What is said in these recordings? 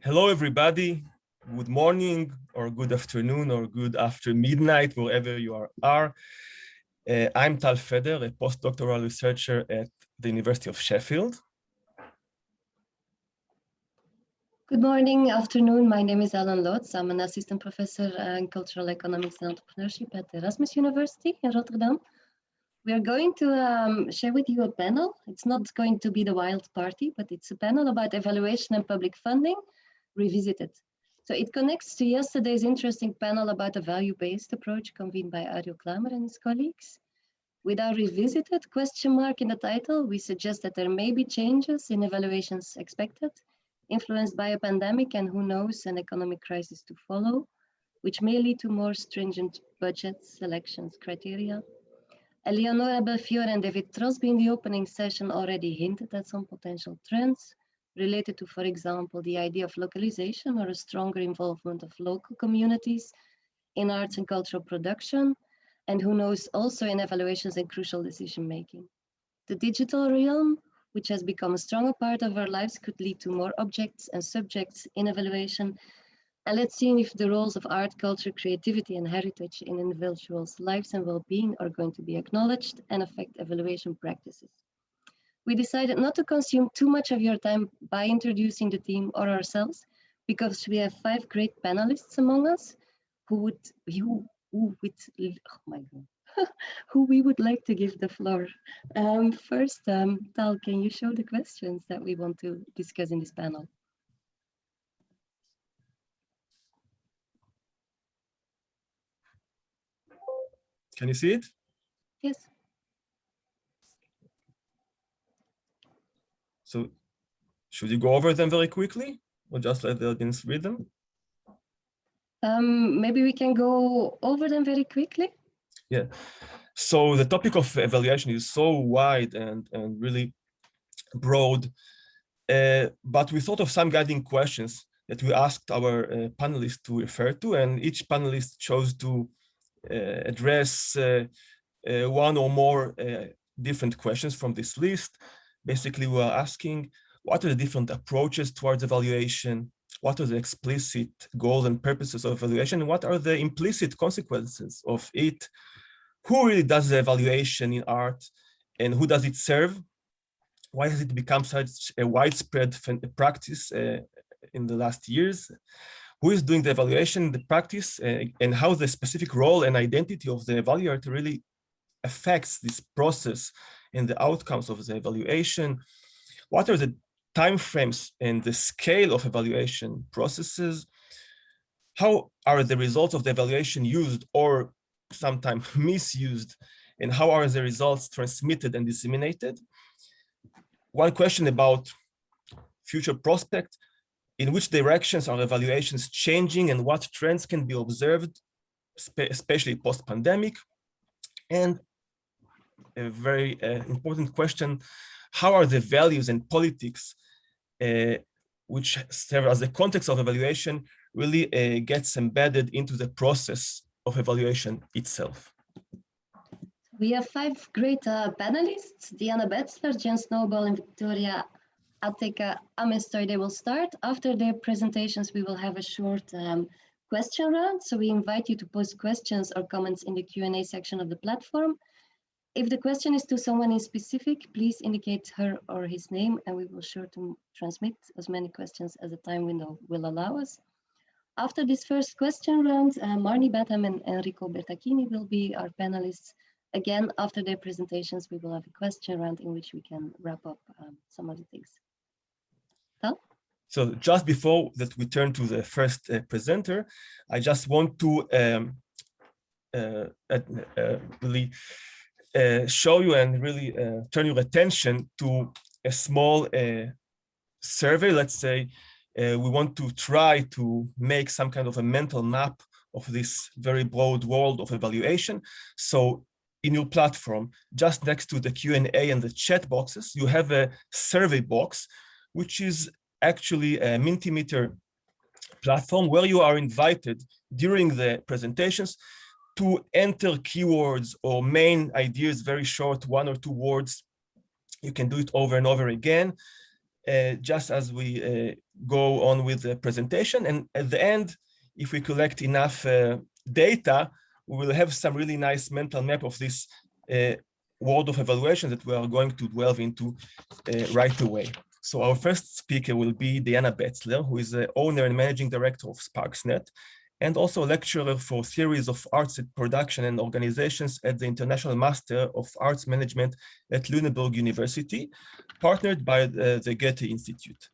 Hello, everybody. Good morning, or good afternoon, or good after midnight, wherever you are. I'm Tal Feder, a postdoctoral researcher at the University of Sheffield. Good morning, afternoon. My name is Alan Lotz. I'm an assistant professor in cultural economics and entrepreneurship at Erasmus University in Rotterdam. We are going to share with you a panel. It's not going to be the wild party, but it's a panel about evaluation and public funding revisited. So it connects to yesterday's interesting panel about a value-based approach convened by Arjo Klamer and his colleagues. With our revisited question mark in the title, we suggest that there may be changes in evaluations expected, influenced by a pandemic and who knows, an economic crisis to follow, which may lead to more stringent budgets, selections, criteria. Eleonora Belfiore and David Trosby in the opening session already hinted at some potential trends related to, for example, the idea of localization or a stronger involvement of local communities in arts and cultural production, and who knows, also in evaluations and crucial decision-making. The digital realm, which has become a stronger part of our lives, could lead to more objects and subjects in evaluation. And let's see if the roles of art, culture, creativity, and heritage in individuals' lives and well-being are going to be acknowledged and affect evaluation practices. We decided not to consume too much of your time by introducing the team or ourselves, because we have 5 great panelists among us who we would like to give the floor. First, Tal, can you show the questions that we want to discuss in this panel? Can you see it? Yes. So should you go over them very quickly or just let the audience read them? Maybe we can go over them very quickly. Yeah. So the topic of evaluation is so wide and really broad, but we thought of some guiding questions that we asked our panelists to refer to, and each panelist chose to address one or more different questions from this list. Basically, we are asking, what are the different approaches towards evaluation? What are the explicit goals and purposes of evaluation? And what are the implicit consequences of it? Who really does the evaluation in art, and who does it serve? Why has it become such a widespread practice in the last years? Who is doing the evaluation, the practice, and how the specific role and identity of the evaluator really affects this process and the outcomes of the evaluation? What are the timeframes and the scale of evaluation processes? How are the results of the evaluation used or sometimes misused? And how are the results transmitted and disseminated? One question about future prospect: in which directions are evaluations changing and what trends can be observed, especially post-pandemic? And a very important question: how are the values and politics which serve as the context of evaluation really gets embedded into the process of evaluation itself? We have 5 great panelists: Diana Betzler, Jen Snowball, and Victoria Ateca-Amestoy. They will start. After their presentations, we will have a short question round. So we invite you to post questions or comments in the Q&A section of the platform. If the question is to someone in specific, please indicate her or his name, and we will sure to transmit as many questions as the time window will allow us. After this first question round, Marnie, Badham, and Enrico Bertacchini will be our panelists. Again, after their presentations, we will have a question round in which we can wrap up some of the things. Tal? So just before that we turn to the first presenter, I just want to really show you and really turn your attention to a small survey. Let's say we want to try to make some kind of a mental map of this very broad world of evaluation. So in your platform, just next to the Q&A and the chat boxes, you have a survey box, which is actually a Mentimeter platform where you are invited during the presentations to enter keywords or main ideas, very short, 1 or 2 words. You can do it over and over again, just as we go on with the presentation. And at the end, if we collect enough data, we will have some really nice mental map of this world of evaluation that we are going to delve into right away. So our first speaker will be Diana Betzler, who is the owner and managing director of SparksNet, and also a lecturer for theories of arts production and organizations at the International Master of Arts Management at Lüneburg University, partnered by the Goethe Institute.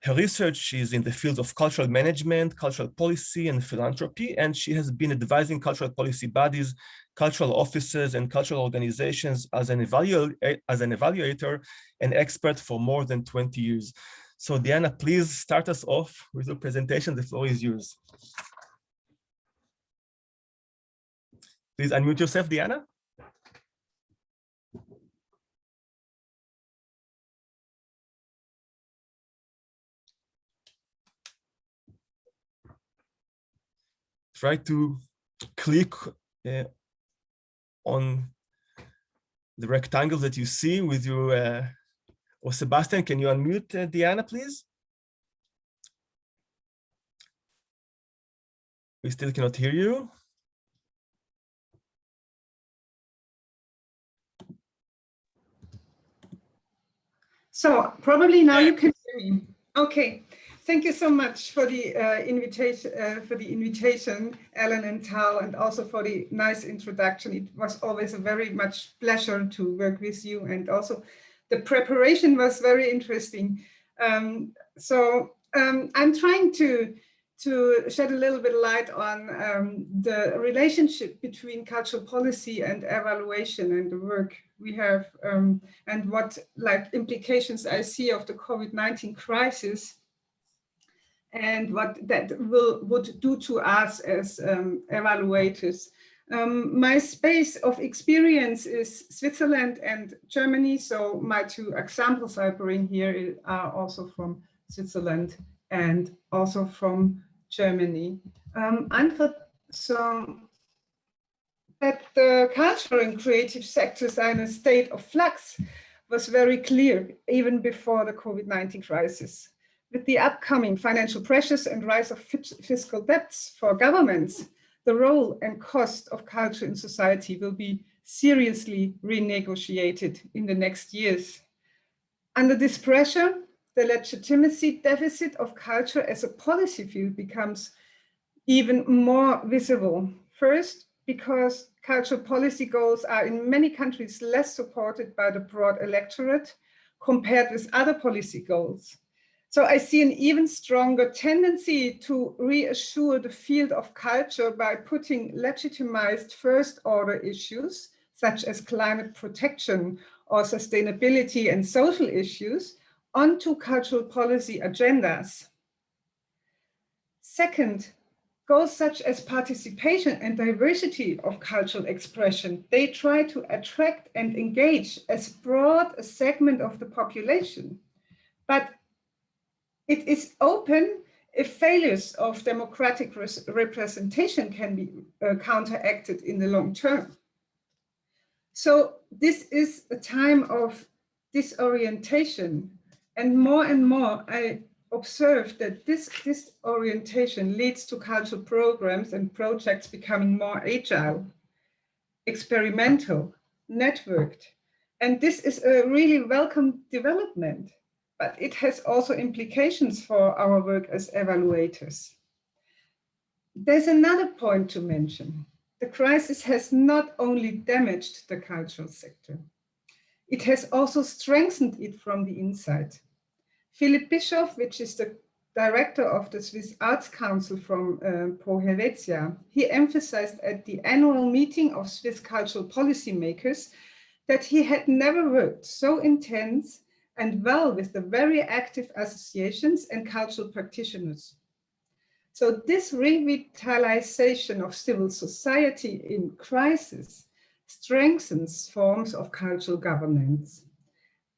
Her research is in the fields of cultural management, cultural policy, and philanthropy, and she has been advising cultural policy bodies, cultural offices, and cultural organizations as an evaluator and expert for more than 20 years. So Diana, please start us off with your presentation. The floor is yours. Please unmute yourself, Diana. Try to click on the rectangle that you see with your, or Sebastian, can you unmute Diana, please? We still cannot hear you. So probably now you can hear me. Okay. Thank you so much for the invitation, Alan and Tal, and also for the nice introduction. It was always a very much pleasure to work with you, and also the preparation was very interesting. I'm trying to shed a little bit of light on the relationship between cultural policy and evaluation and the work we have, and what implications I see of the COVID-19 crisis, and what that would do to us as evaluators. My space of experience is Switzerland and Germany, so my two examples I bring here are also from Switzerland and also from Germany. So that the cultural and creative sectors are in a state of flux was very clear even before the COVID-19 crisis. With the upcoming financial pressures and rise of fiscal debts for governments, the role and cost of culture in society will be seriously renegotiated in the next years. Under this pressure, the legitimacy deficit of culture as a policy field becomes even more visible. First, because cultural policy goals are in many countries less supported by the broad electorate compared with other policy goals. So I see an even stronger tendency to reassure the field of culture by putting legitimized first order issues, such as climate protection or sustainability and social issues, onto cultural policy agendas. Second, goals such as participation and diversity of cultural expression, they try to attract and engage as broad a segment of the population. But it is open if failures of democratic representation can be counteracted in the long term. So this is a time of disorientation, and more I observe that this disorientation leads to cultural programs and projects becoming more agile, experimental, networked, and this is a really welcome development. But it has also implications for our work as evaluators. There's another point to mention. The crisis has not only damaged the cultural sector, it has also strengthened it from the inside. Philipp Bischoff, which is the director of the Swiss Arts Council from Pro Helvetia, he emphasized at the annual meeting of Swiss cultural policymakers that he had never worked so intense and well with the very active associations and cultural practitioners. So this revitalization of civil society in crisis strengthens forms of cultural governance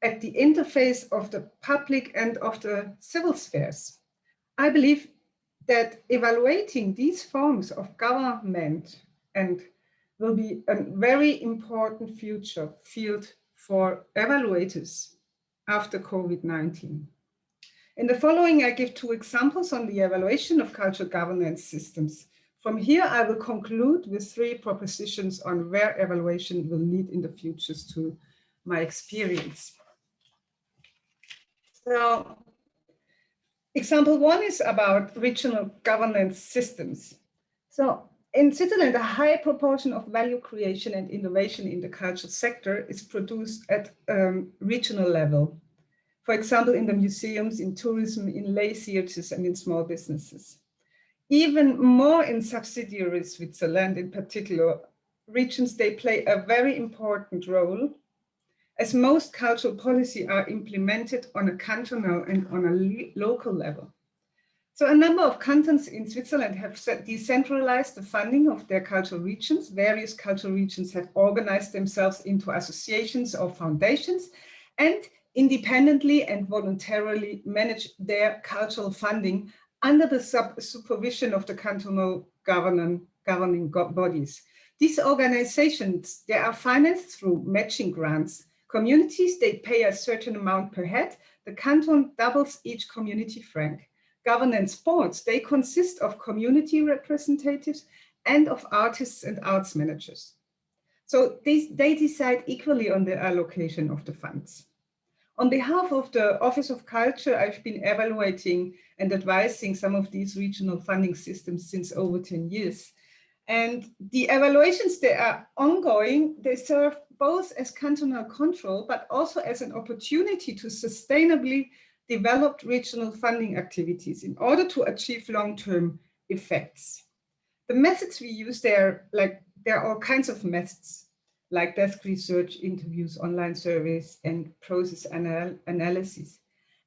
at the interface of the public and of the civil spheres. I believe that evaluating these forms of government and will be a very important future field for evaluators after COVID-19. In the following, I give 2 examples on the evaluation of cultural governance systems. From here, I will conclude with 3 propositions on where evaluation will lead in the future to my experience. So, example 1 is about regional governance systems. So, in Switzerland, a high proportion of value creation and innovation in the cultural sector is produced at regional level. For example, in the museums, in tourism, in lay theatres, and in small businesses. Even more in subsidiary Switzerland in particular, regions, they play a very important role, as most cultural policy are implemented on a cantonal and on a local level. So a number of cantons in Switzerland have decentralized the funding of their cultural regions. Various cultural regions have organized themselves into associations or foundations and independently and voluntarily manage their cultural funding under the supervision of the cantonal governing bodies. These organizations, they are financed through matching grants. Communities, they pay a certain amount per head. The canton doubles each community franc. Governance boards, they consist of community representatives and of artists and arts managers. So they decide equally on the allocation of the funds. On behalf of the Office of Culture, I've been evaluating and advising some of these regional funding systems since over 10 years. And the evaluations, they are ongoing. They serve both as cantonal control, but also as an opportunity to sustainably develop regional funding activities in order to achieve long-term effects. The methods we use, there are all kinds of methods, like desk research, interviews, online surveys, and process analysis.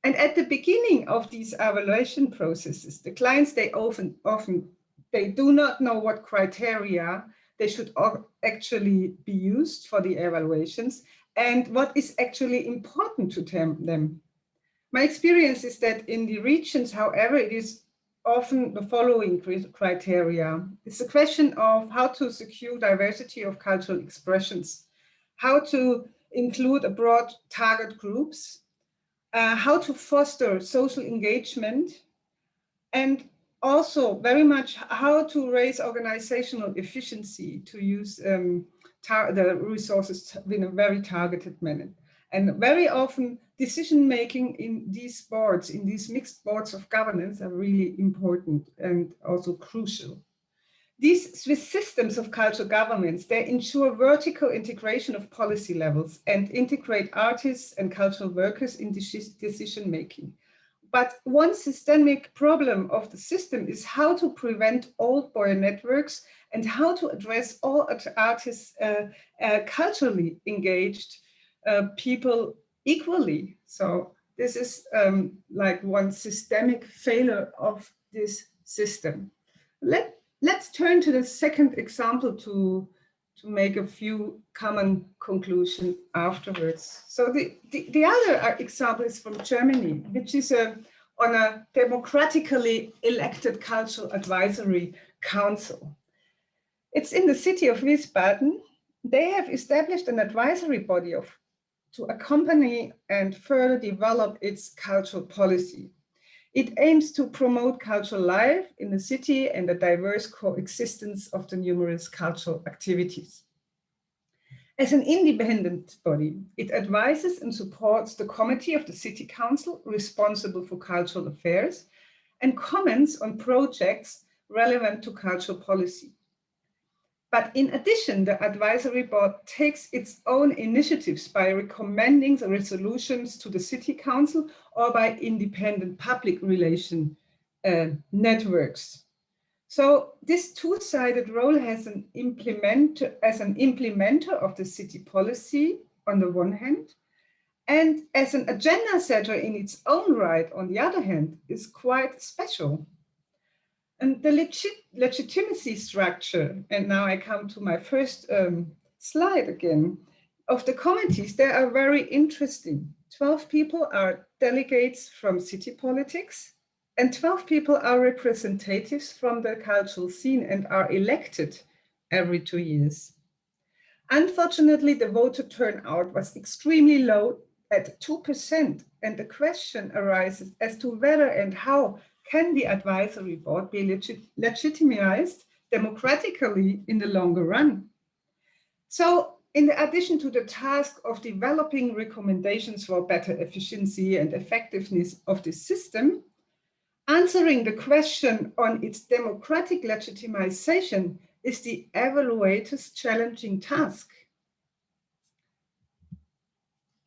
And at the beginning of these evaluation processes, the clients, they often they do not know what criteria they should actually be used for the evaluations and what is actually important to them. My experience is that in the regions, however, it is often the following criteria. It's a question of how to secure diversity of cultural expressions, how to include a broad target groups, how to foster social engagement, and also very much how to raise organizational efficiency to use the resources in a very targeted manner. And very often decision-making in these boards, in these mixed boards of governance are really important and also crucial. These Swiss systems of cultural governance, they ensure vertical integration of policy levels and integrate artists and cultural workers in decision-making. But one systemic problem of the system is how to prevent old boy networks and how to address all artists culturally engaged people equally. So this is like one systemic failure of this system. Let's turn to the second example to make a few common conclusions afterwards. So the other example is from Germany, which is on a democratically elected cultural advisory council. It's in the city of Wiesbaden. They have established an advisory body to accompany and further develop its cultural policy. It aims to promote cultural life in the city and the diverse coexistence of the numerous cultural activities. As an independent body, it advises and supports the committee of the City Council responsible for cultural affairs and comments on projects relevant to cultural policy. But in addition, the advisory board takes its own initiatives by recommending the resolutions to the City Council or by independent public relation networks. So this two-sided role has an implementer of the city policy on the one hand, and as an agenda setter in its own right on the other hand, is quite special. And the legitimacy structure, and now I come to my first slide again, of the committees, they are very interesting. 12 people are delegates from city politics, and 12 people are representatives from the cultural scene and are elected every 2 years. Unfortunately, the voter turnout was extremely low at 2%, and the question arises as to whether and how can the advisory board be legitimized democratically in the longer run. So in addition to the task of developing recommendations for better efficiency and effectiveness of the system, answering the question on its democratic legitimization is the evaluator's challenging task.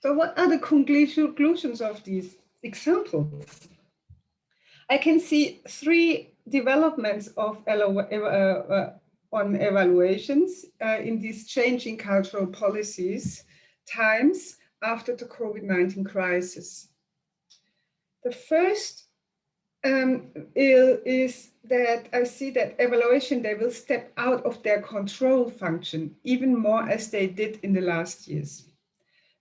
So what are the conclusions of these examples? I can see three developments of on evaluations in these changing cultural policies times after the COVID-19 crisis. The first is that I see that evaluation, they will step out of their control function even more as they did in the last years.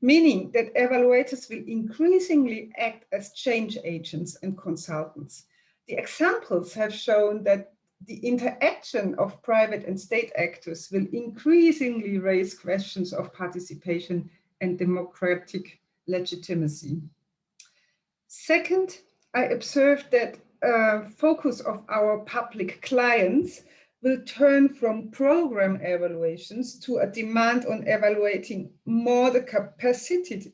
Meaning that evaluators will increasingly act as change agents and consultants. The examples have shown that the interaction of private and state actors will increasingly raise questions of participation and democratic legitimacy. Second, I observed that focus of our public clients will turn from program evaluations to a demand on evaluating more the capacities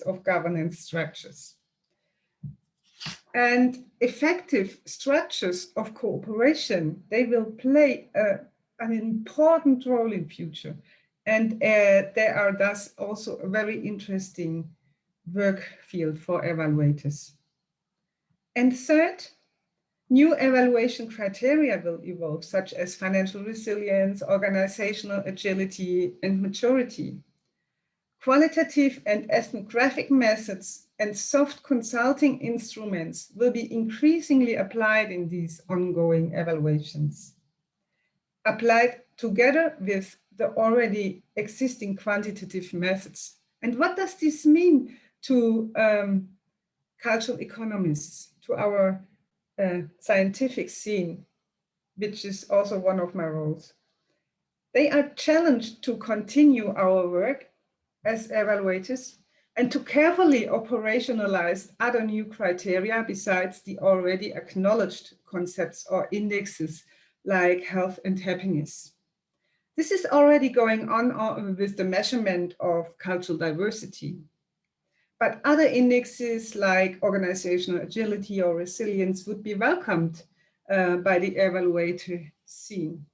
of governance structures. And effective structures of cooperation, they will play an important role in future. And they are thus also a very interesting work field for evaluators. And third, new evaluation criteria will evolve, such as financial resilience, organizational agility, and maturity. Qualitative and ethnographic methods and soft consulting instruments will be increasingly applied in these ongoing evaluations, applied together with the already existing quantitative methods. And what does this mean to cultural economists, to our scientific scene, which is also one of my roles? They are challenged to continue our work as evaluators and to carefully operationalize other new criteria besides the already acknowledged concepts or indexes like health and happiness. This is already going on with the measurement of cultural diversity. But other indexes like organizational agility or resilience would be welcomed by the evaluator scene.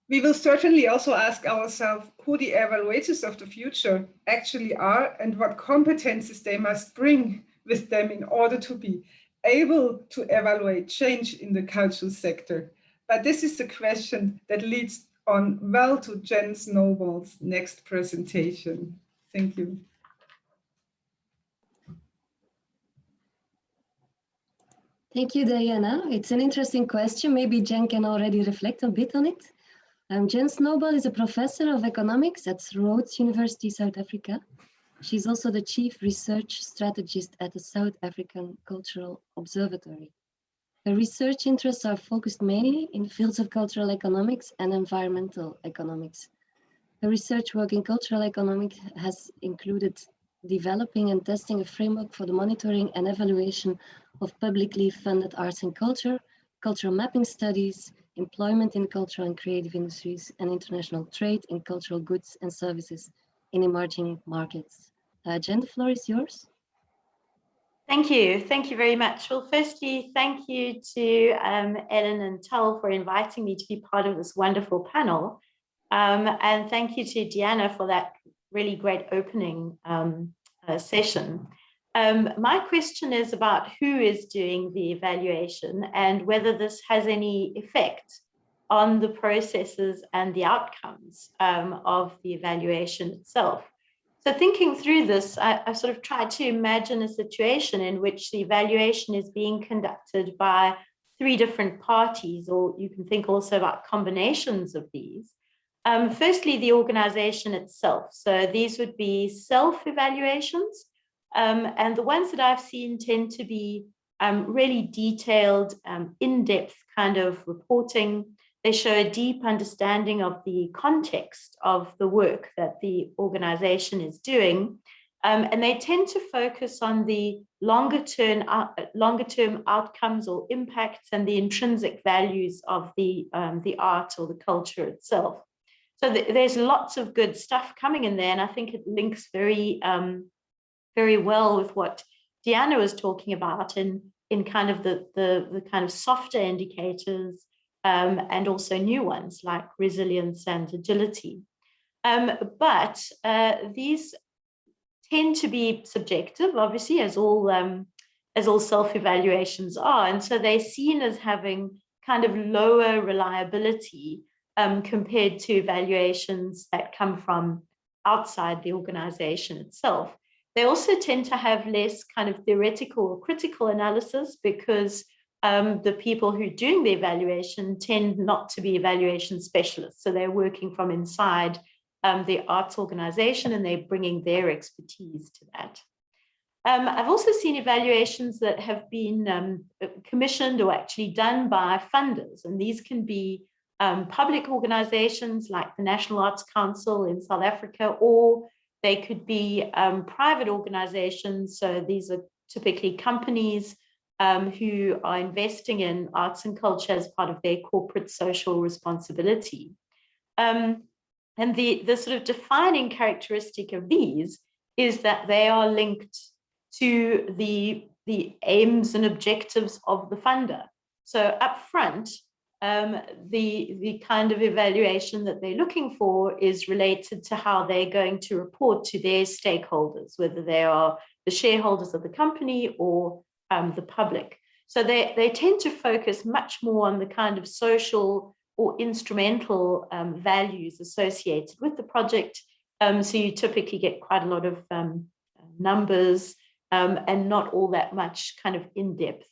We will certainly also ask ourselves who the evaluators of the future actually are and what competences they must bring with them in order to be able to evaluate change in the cultural sector. But this is the question that leads on well to Jen Snowball's next presentation. Thank you. Thank you, Diana. It's an interesting question. Maybe Jen can already reflect a bit on it. Jen Snowball is a professor of economics at Rhodes University, South Africa. She's also the chief research strategist at the South African Cultural Observatory. Her research interests are focused mainly in the fields of cultural economics and environmental economics. Her research work in cultural economics has included developing and testing a framework for the monitoring and evaluation of publicly funded arts and culture, cultural mapping studies, employment in cultural and creative industries, and international trade in cultural goods and services in emerging markets. Jen, the floor is yours. Thank you. Thank you very much. Well, firstly, thank you to Ellen and Tal for inviting me to be part of this wonderful panel. And thank you to Diana for that really great opening session. My question is about who is doing the evaluation and whether this has any effect on the processes and the outcomes of the evaluation itself. So thinking through this, I sort of tried to imagine a situation in which the evaluation is being conducted by three different parties, or you can think also about combinations of these. Firstly, the organization itself. So these would be self-evaluations. And the ones that I've seen tend to be really detailed, in-depth kind of reporting. They show a deep understanding of the context of the work that the organization is doing. And they tend to focus on the longer term outcomes or impacts and the intrinsic values of the art or the culture itself. So there's lots of good stuff coming in there, and I think it links very, very well with what Deanna was talking about in kind of the kind of softer indicators, and also new ones like resilience and agility. But these tend to be subjective, obviously, as all self-evaluations are, and so they're seen as having kind of lower reliability compared to evaluations that come from outside the organization itself. They also tend to have less kind of theoretical or critical analysis because the people who are doing the evaluation tend not to be evaluation specialists. So they're working from inside the arts organization and they're bringing their expertise to that. I've also seen evaluations that have been commissioned or actually done by funders, and these can be public organizations like the National Arts Council in South Africa, or they could be private organizations. So these are typically companies who are investing in arts and culture as part of their corporate social responsibility. And the sort of defining characteristic of these is that they are linked to the aims and objectives of the funder. So up front, the kind of evaluation that they're looking for is related to how they're going to report to their stakeholders, whether they are the shareholders of the company or the public. So they tend to focus much more on the kind of social or instrumental values associated with the project. So you typically get quite a lot of numbers and not all that much kind of in-depth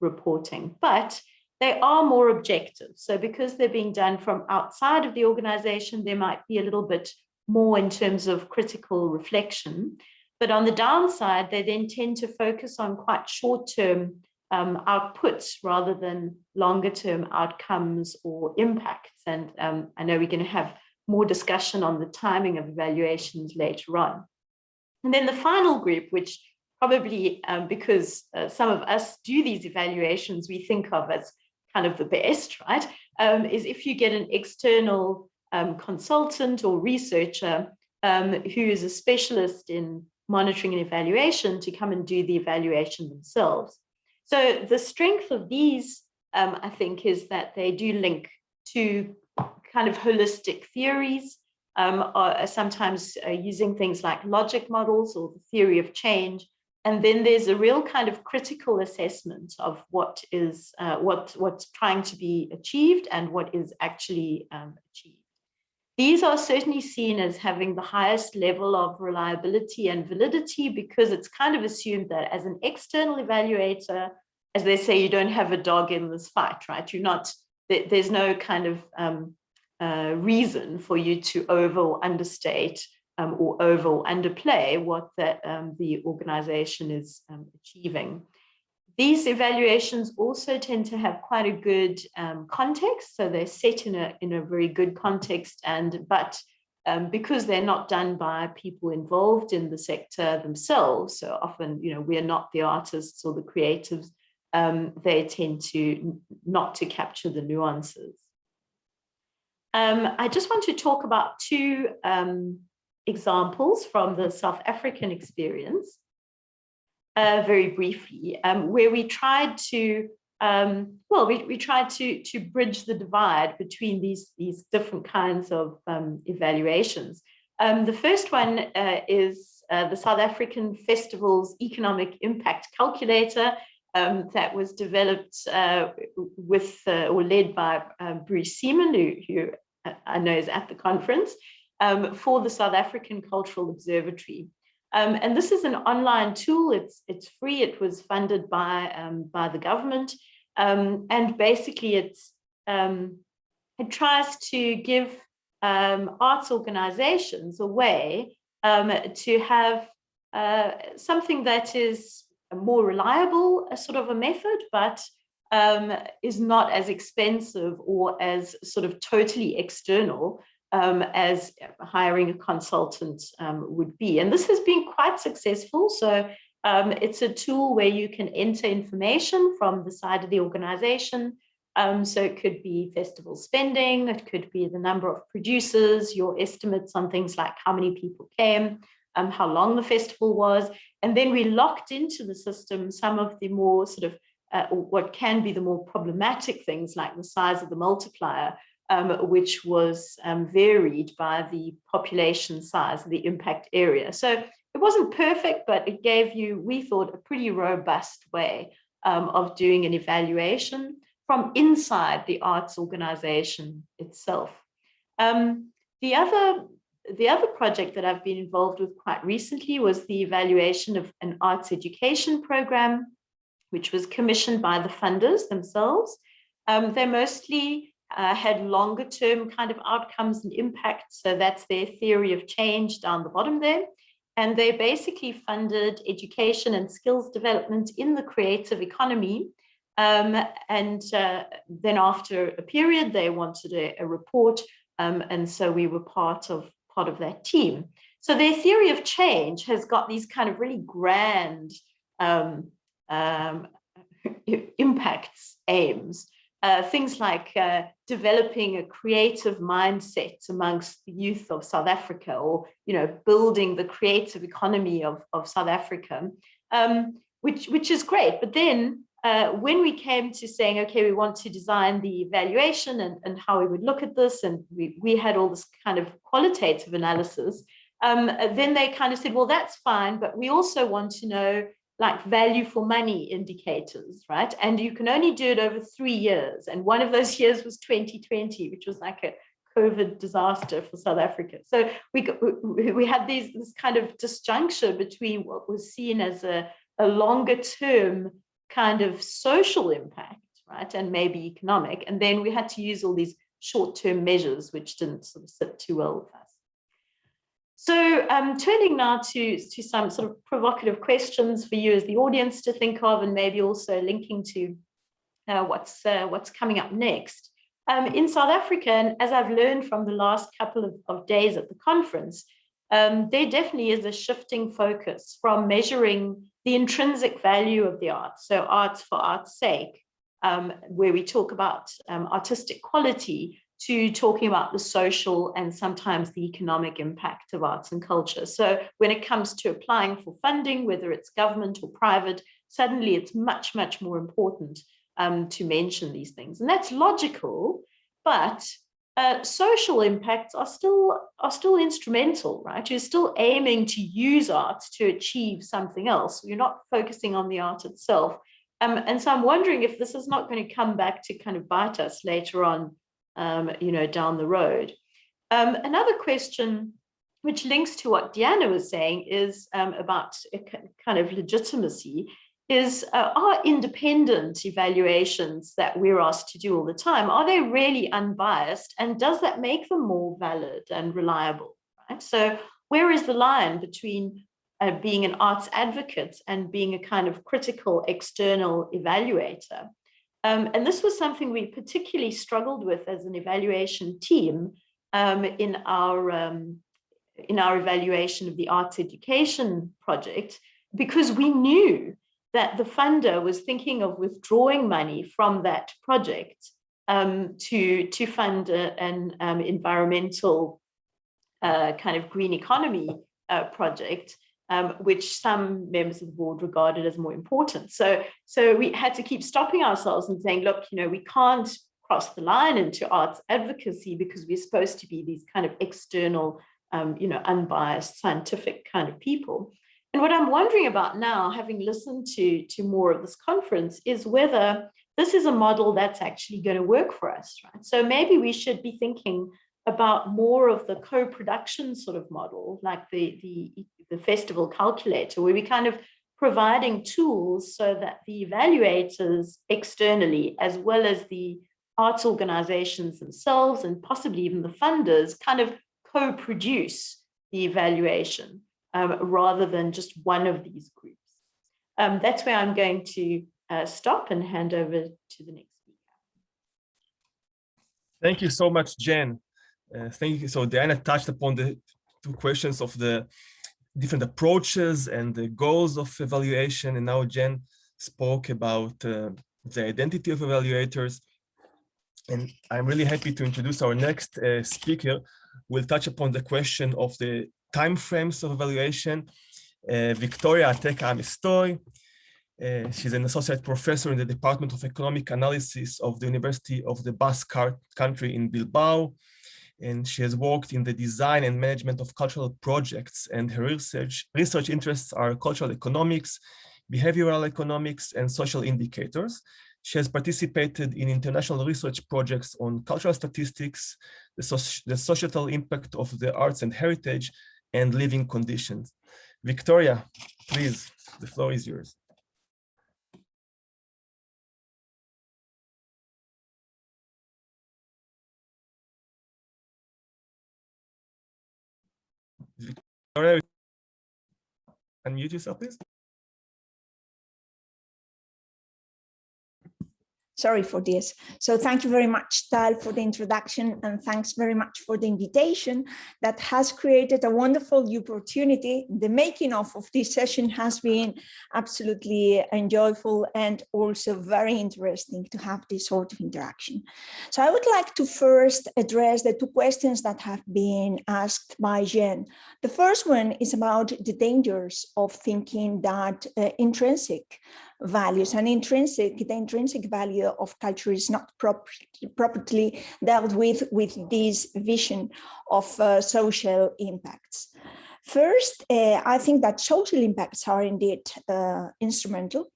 reporting, but they are more objective. So because they're being done from outside of the organization, there might be a little bit more in terms of critical reflection. But on the downside, they then tend to focus on quite short-term outputs rather than longer-term outcomes or impacts. And I know we're going to have more discussion on the timing of evaluations later on. And then the final group, which probably because some of us do these evaluations, we think of as kind of the best, right? Is if you get an external consultant or researcher who is a specialist in monitoring and evaluation to come and do the evaluation themselves. So the strength of these, I think, is that they do link to kind of holistic theories, are sometimes using things like logic models or the theory of change. And then there's a real kind of critical assessment of what is what's trying to be achieved and what is actually achieved. These are certainly seen as having the highest level of reliability and validity because it's kind of assumed that as an external evaluator, as they say, you don't have a dog in this fight, right? You're not, there's no kind of reason for you to over or understate or over or underplay what the organization is achieving. These evaluations also tend to have quite a good context, so they're set in a very good context, but because they're not done by people involved in the sector themselves, so often we're not the artists or the creatives, they tend to not to capture the nuances. I just want to talk about two examples from the South African experience. Very briefly, where we tried to, we tried to bridge the divide between these different kinds of evaluations. The first one is the South African Festival's Economic Impact Calculator that was developed with or led by Bruce Seaman, who I know is at the conference, for the South African Cultural Observatory. And this is an online tool. It's free. It was funded by the government, and basically it tries to give arts organizations a way to have something that is more reliable, a sort of a method, but is not as expensive or as sort of totally external as hiring a consultant would be. And this has been quite successful. So it's a tool where you can enter information from the side of the organization. So it could be festival spending, it could be the number of producers, your estimates on things like how many people came, how long the festival was. And then we locked into the system some of the more sort of what can be the more problematic things like the size of the multiplier, which was varied by the population size, the impact area. So it wasn't perfect, but it gave you, we thought, a pretty robust way of doing an evaluation from inside the arts organization itself. The other project that I've been involved with quite recently was the evaluation of an arts education program, which was commissioned by the funders themselves. They mostly had longer term kind of outcomes and impacts. So that's their theory of change down the bottom there. And they basically funded education and skills development in the creative economy. And then after a period, they wanted a report. And so we were part of that team. So their theory of change has got these kind of really grand impacts, aims, things like developing a creative mindset amongst the youth of South Africa, or building the creative economy of South Africa, which is great. But then when we came to saying, okay, we want to design the evaluation and how we would look at this, and we had all this kind of qualitative analysis, then they kind of said, well, that's fine, but we also want to know like value for money indicators, right? And you can only do it over 3 years. And one of those years was 2020, which was like a COVID disaster for South Africa. So we had this kind of disjuncture between what was seen as a longer term kind of social impact, right? And maybe economic. And then we had to use all these short-term measures, which didn't sort of sit too well with us. So turning now to some sort of provocative questions for you as the audience to think of, and maybe also linking to what's coming up next. In South Africa, and as I've learned from the last couple of days at the conference, there definitely is a shifting focus from measuring the intrinsic value of the arts, so arts for art's sake, where we talk about artistic quality, to talking about the social and sometimes the economic impact of arts and culture. So when it comes to applying for funding, whether it's government or private, suddenly it's much, much more important to mention these things. And that's logical, but social impacts are still instrumental, right? You're still aiming to use art to achieve something else. You're not focusing on the art itself. And so I'm wondering if this is not going to come back to kind of bite us later on, down the road. Another question which links to what Deanna was saying is about a kind of legitimacy, is are independent evaluations that we're asked to do all the time, are they really unbiased, and does that make them more valid and reliable, right? So where is the line between being an arts advocate and being a kind of critical external evaluator? And this was something we particularly struggled with as an evaluation team in our evaluation of the arts education project, because we knew that the funder was thinking of withdrawing money from that project to fund an environmental kind of green economy project, which some members of the board regarded as more important. So we had to keep stopping ourselves and saying, look, we can't cross the line into arts advocacy because we're supposed to be these kind of external, unbiased scientific kind of people. And what I'm wondering about now, having listened to more of this conference, is whether this is a model that's actually going to work for us, right? So maybe we should be thinking about more of the co-production sort of model, like the festival calculator, where we're kind of providing tools so that the evaluators externally, as well as the arts organizations themselves, and possibly even the funders, kind of co-produce the evaluation rather than just one of these groups. That's where I'm going to stop and hand over to the next speaker. Thank you so much, Jen. Thank you. So Diana touched upon the two questions of the different approaches and the goals of evaluation. And now Jen spoke about the identity of evaluators. And I'm really happy to introduce our next speaker. We'll touch upon the question of the timeframes of evaluation. Victoria Ateca-Amestoy. She's an associate professor in the Department of Economic Analysis of the University of the Basque Country in Bilbao. And she has worked in the design and management of cultural projects, and her research interests are cultural economics, behavioral economics, and social indicators. She has participated in international research projects on cultural statistics, the societal impact of the arts and heritage, and living conditions. Victoria, please, the floor is yours. Victoria, unmute yourself, please. Sorry for this. So thank you very much, Tal, for the introduction, and thanks very much for the invitation that has created a wonderful opportunity. The making of this session has been absolutely enjoyable and also very interesting to have this sort of interaction. So I would like to first address the two questions that have been asked by Jen. The first one is about the dangers of thinking that intrinsic values and the intrinsic value of culture is not properly dealt with this vision of social impacts. First, I think that social impacts are indeed instrumental.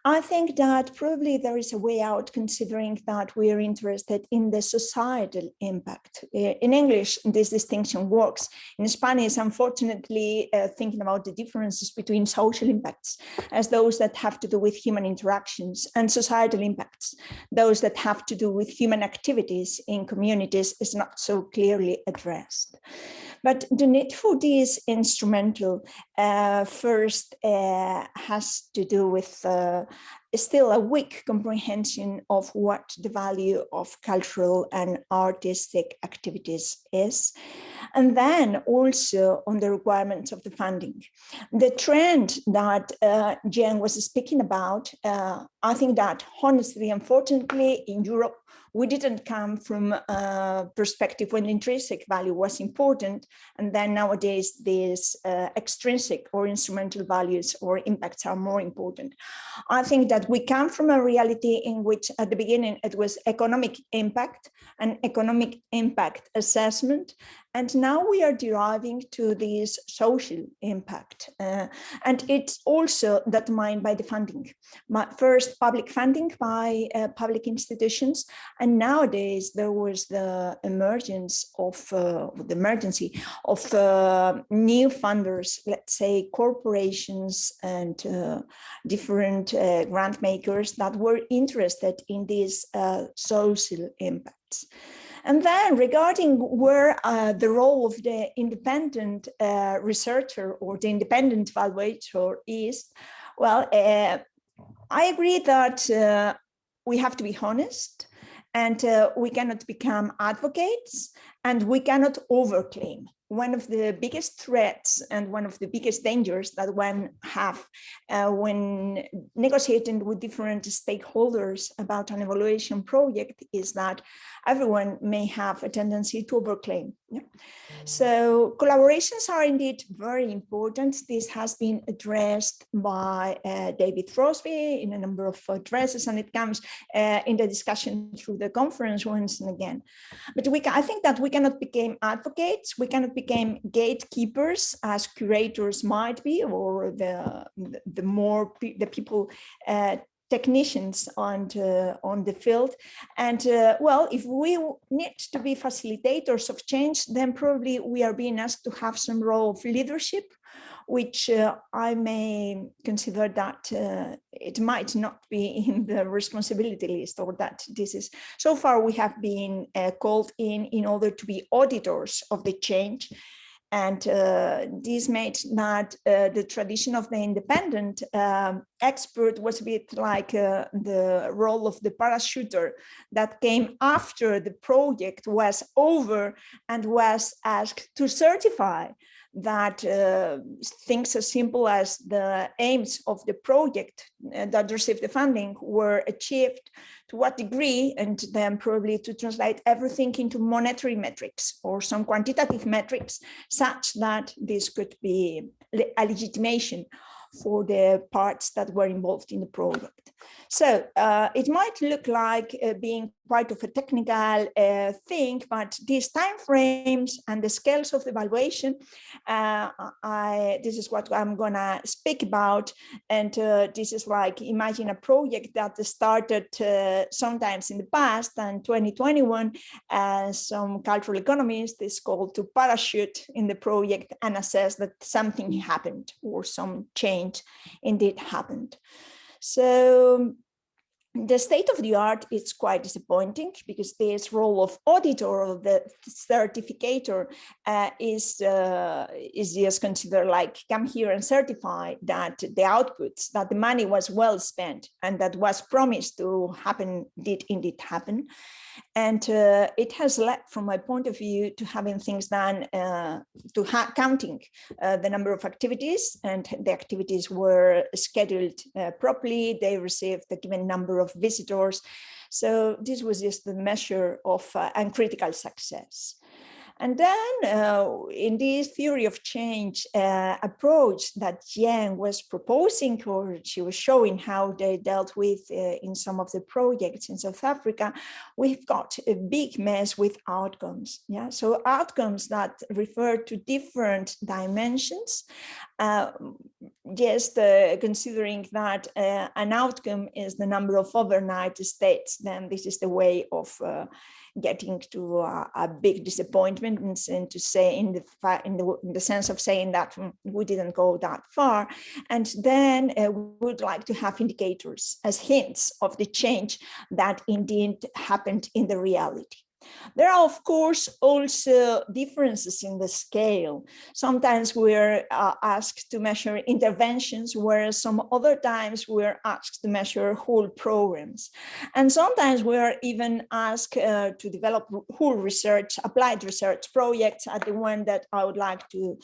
I think that probably there is a way out, considering that we are interested in the societal impact. In English, this distinction works. In Spanish, unfortunately, thinking about the differences between social impacts as those that have to do with human interactions and societal impacts, those that have to do with human activities in communities, is not so clearly addressed. But the need for this instrumental first has to do with still a weak comprehension of what the value of cultural and artistic activities is. And then also on the requirements of the funding. The trend that Jen was speaking about, I think that honestly, unfortunately, in Europe, we didn't come from a perspective when intrinsic value was important, and then nowadays these extrinsic or instrumental values or impacts are more important. I think that we come from a reality in which at the beginning it was economic impact and economic impact assessment, and now we are deriving to this social impact. And it's also determined by the funding. First, public funding by public institutions, and nowadays there was the emergency of new funders, let's say corporations and different grant makers that were interested in these social impacts. And then regarding where the role of the independent researcher or the independent evaluator is, well, I agree that we have to be honest, and we cannot become advocates, and we cannot overclaim. One of the biggest threats and one of the biggest dangers that one have when negotiating with different stakeholders about an evaluation project is that everyone may have a tendency to overclaim. Yeah? So collaborations are indeed very important. This has been addressed by David Crosby in a number of addresses, and it comes in the discussion through the conference once and again. But I think that we cannot become advocates, we cannot become gatekeepers as curators might be, or the people technicians on the field. And well, if we need to be facilitators of change, then probably we are being asked to have some role of leadership, which I may consider that it might not be in the responsibility list, or that this is, so far we have been called in order to be auditors of the change. And this made that the tradition of the independent expert was a bit like the role of the parachuter that came after the project was over and was asked to certify that things as simple as the aims of the project that received the funding were achieved, to what degree, and then probably to translate everything into monetary metrics or some quantitative metrics such that this could be a legitimation for the parts that were involved in the project. So it might look like being part of a technical thing, but these timeframes and the scales of the evaluation, this is what I'm gonna speak about. And this is like, imagine a project that started sometimes in the past, and 2021, some cultural economists is called to parachute in the project and assess that something happened or some change indeed happened. So the state of the art is quite disappointing, because this role of auditor, of the certificator, is just considered like, come here and certify that the outputs, that the money was well spent and that was promised to happen did indeed happen. And it has led, from my point of view, to having things done, to counting the number of activities, and the activities were scheduled properly. They received a given number of visitors. So this was just the measure of uncritical success. And then in this theory of change approach that Jen was proposing, or she was showing how they dealt with in some of the projects in South Africa, we've got a big mess with outcomes. Yeah, so outcomes that refer to different dimensions. Just considering that an outcome is the number of overnight stays, then this is the way of getting to a big disappointment, and to say in the sense of saying that we didn't go that far. And then we would like to have indicators as hints of the change that indeed happened in the reality. There are, of course, also differences in the scale. Sometimes we're asked to measure interventions, whereas some other times we're asked to measure whole programs. And sometimes we're even asked to develop whole research, applied research projects, at the one that I would like to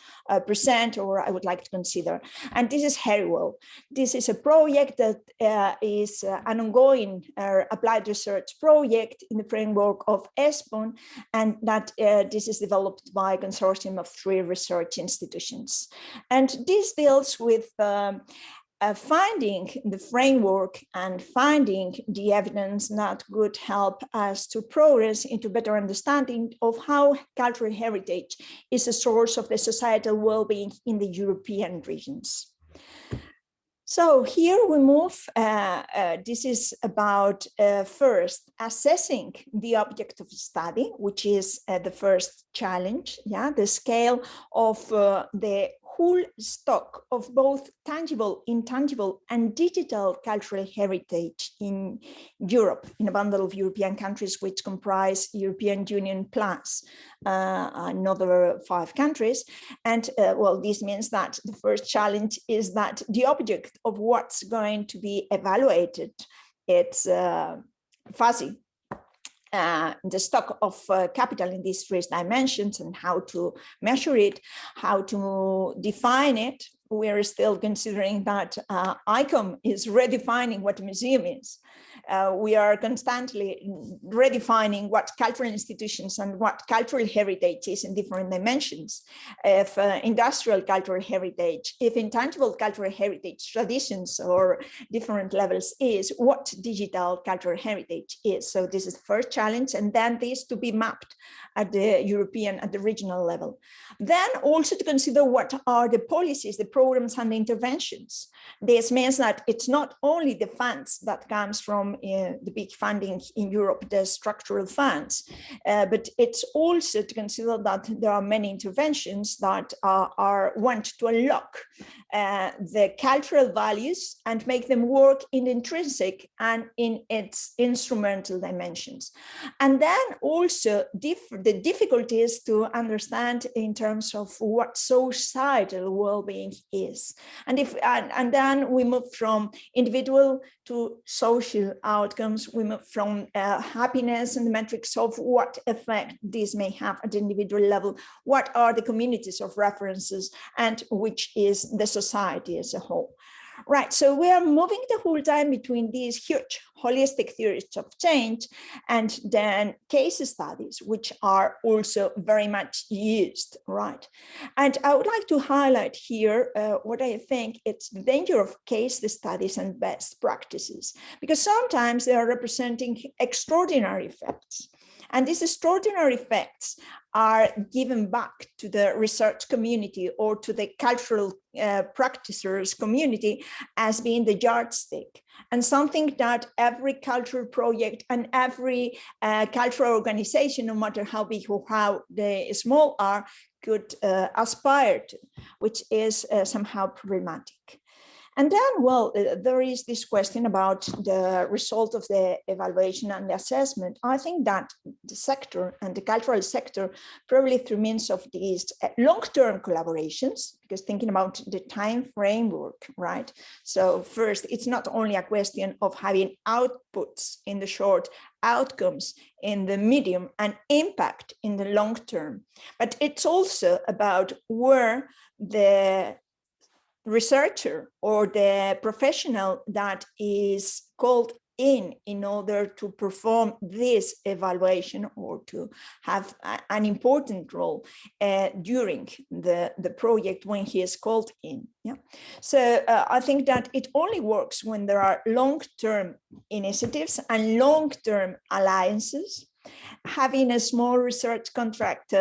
present or I would like to consider. And this is Heriwell. This is a project that is an ongoing applied research project in the framework of ESPON, and that this is developed by a consortium of 3 research institutions. And this deals with finding the framework and finding the evidence that would help us to progress into better understanding of how cultural heritage is a source of the societal well-being in the European regions. So here we move, this is about first assessing the object of study, which is the first challenge, yeah, the scale of the whole stock of both tangible, intangible, and digital cultural heritage in Europe, in a bundle of European countries which comprise European Union plus another 5 countries. And well, this means that the first challenge is that the object of what's going to be evaluated, it's fuzzy. The stock of capital in these 3 dimensions, and how to measure it, how to define it. We're still considering that ICOM is redefining what a museum is. We are constantly redefining what cultural institutions and what cultural heritage is in different dimensions. If industrial cultural heritage, if intangible cultural heritage, traditions or different levels is, what digital cultural heritage is. So this is the first challenge, and then this to be mapped at the European, at the regional level. Then also to consider what are the policies, the programs and the interventions. This means that it's not only the funds that comes comes from the big funding in Europe, the structural funds. But it's also to consider that there are many interventions that want to unlock the cultural values and make them work in the intrinsic and in its instrumental dimensions. And then also the difficulties to understand in terms of what societal well-being is. And then we move from individual to social outcomes. We move from happiness and the metrics of what effect this may have at the individual level, what are the communities of references, and which is the society as a whole. Right, so we are moving the whole time between these huge holistic theories of change and then case studies, which are also very much used, right? And I would like to highlight here what I think it's the danger of case studies and best practices, because sometimes they are representing extraordinary effects. And these extraordinary effects are given back to the research community or to the cultural practitioners community as being the yardstick, and something that every cultural project and every cultural organization, no matter how big or how small are, could aspire to, which is somehow problematic. And then, well, there is this question about the result of the evaluation and the assessment. I think that the sector and the cultural sector, probably through means of these long-term collaborations, because thinking about the time framework, right? So first, it's not only a question of having outputs in the short, outcomes in the medium, and impact in the long term, but it's also about where the researcher or the professional that is called in order to perform this evaluation or to have an important role during the project when he is called in. Yeah. So I think that it only works when there are long-term initiatives and long-term alliances. Having a small research contract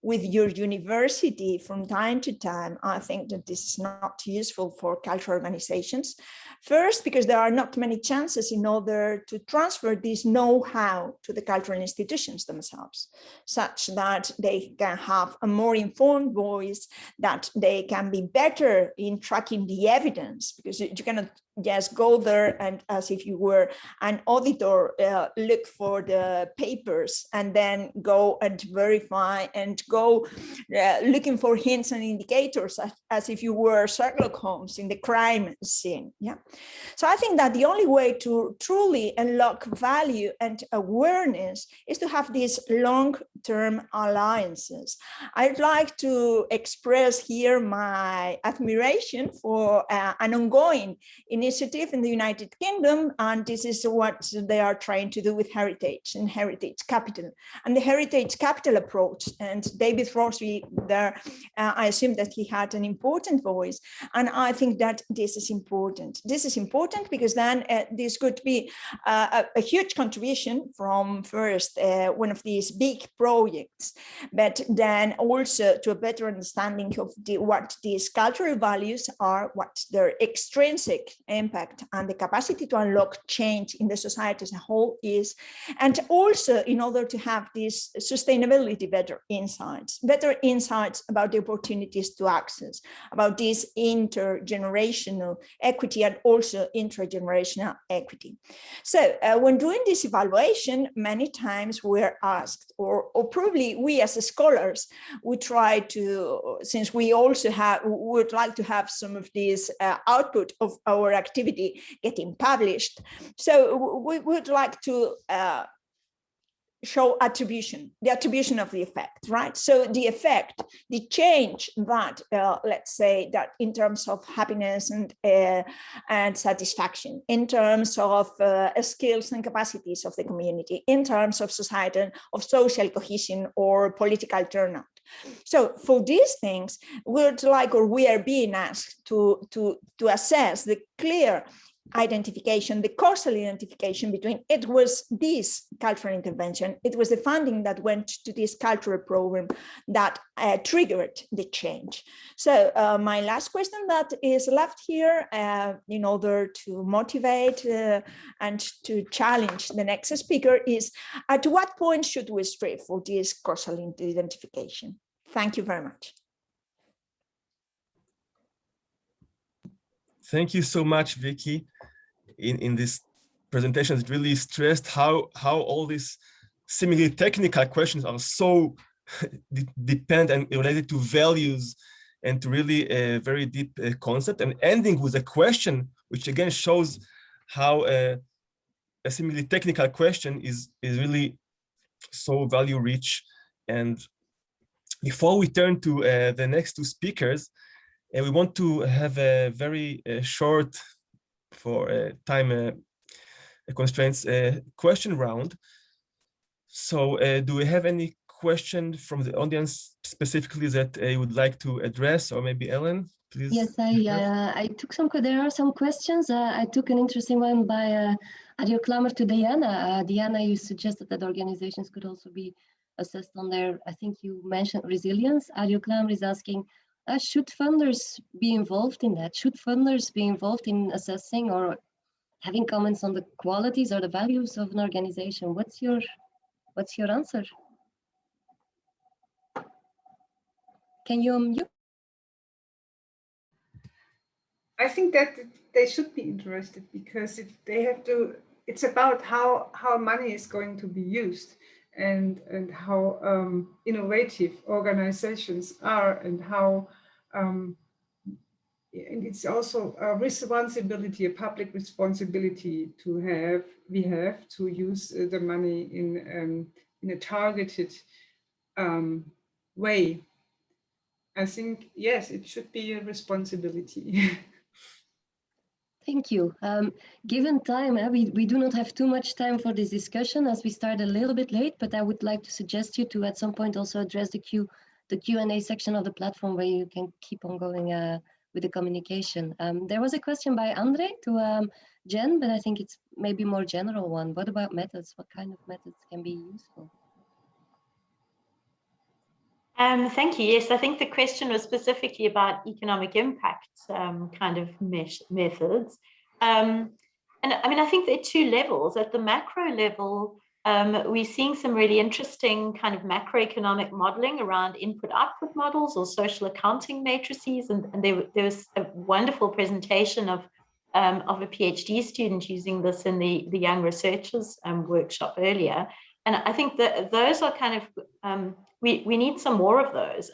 with your university from time to time, I think that this is not useful for cultural organizations. First, because there are not many chances in order to transfer this know-how to the cultural institutions themselves, such that they can have a more informed voice, that they can be better in tracking the evidence, because you cannot just go there and, as if you were an auditor, look for the papers and then go and verify and go looking for hints and indicators as if you were Sherlock Holmes in the crime scene. Yeah. So I think that the only way to truly unlock value and awareness is to have these long-term alliances. I'd like to express here my admiration for an ongoing initiative in the United Kingdom, and this is what they are trying to do with heritage and heritage capital. And the heritage capital approach, and David Rosby there, I assume that he had an important voice, and I think that this is important. This is important because then this could be a huge contribution from first one of these big projects, but then also to a better understanding of what these cultural values are, what their extrinsic impact and the capacity to unlock change in the society as a whole is, and also in order to have this sustainability better insights about the opportunities to access, about this intergenerational equity and also intragenerational equity. So when doing this evaluation, many times we're asked, or probably we as scholars, we try to, since we also would like to have some of this output of our activity getting published. So we would like to show attribution, the attribution of the effect, right? So the effect, the change that, let's say that in terms of happiness and satisfaction, in terms of skills and capacities of the community, in terms of societal, of social cohesion or political turnout. So for these things, we are being asked to assess the clear identification, the causal identification between it was this cultural intervention, it was the funding that went to this cultural program that triggered the change. So my last question that is left here in order to motivate and to challenge the next speaker is, at what point should we strive for this causal identification? Thank you very much. Thank you so much, Vicky. In this presentation, it really stressed how all these seemingly technical questions are so dependent and related to values and to really a very deep concept, and ending with a question, which again shows how a seemingly technical question is really so value rich. And before we turn to the next two speakers, we want to have a very short, for time constraints, question round. So do we have any question from the audience specifically that you would like to address, or maybe Ellen, please? Yes, I took some, there are some questions. I took an interesting one by Adio Klammer to Diana. Diana, you suggested that organizations could also be assessed on their, I think you mentioned resilience. Adio Klammer is asking, should funders be involved in that? Should funders be involved in assessing or having comments on the qualities or the values of an organization? What's your answer? Can you unmute? I think that they should be interested, because they have to. It's about how money is going to be used, and how innovative organizations are, and how and it's also a responsibility, a public responsibility we have to use the money in a targeted way. I think, yes, it should be a responsibility. Thank you. Given time, we do not have too much time for this discussion, as we started a little bit late, but I would like to suggest you to at some point also address the Q&A section of the platform, where you can keep on going with the communication. There was a question by Andre to Jen, but I think it's maybe more general one. What about methods? What kind of methods can be useful? Thank you. Yes, I think the question was specifically about economic impact kind of methods. And I mean, I think there are two levels. At the macro level, we're seeing some really interesting kind of macroeconomic modeling around input-output models or social accounting matrices. And there was a wonderful presentation of a PhD student using this in the Young Researchers workshop earlier. And I think that those are kind of, we need some more of those.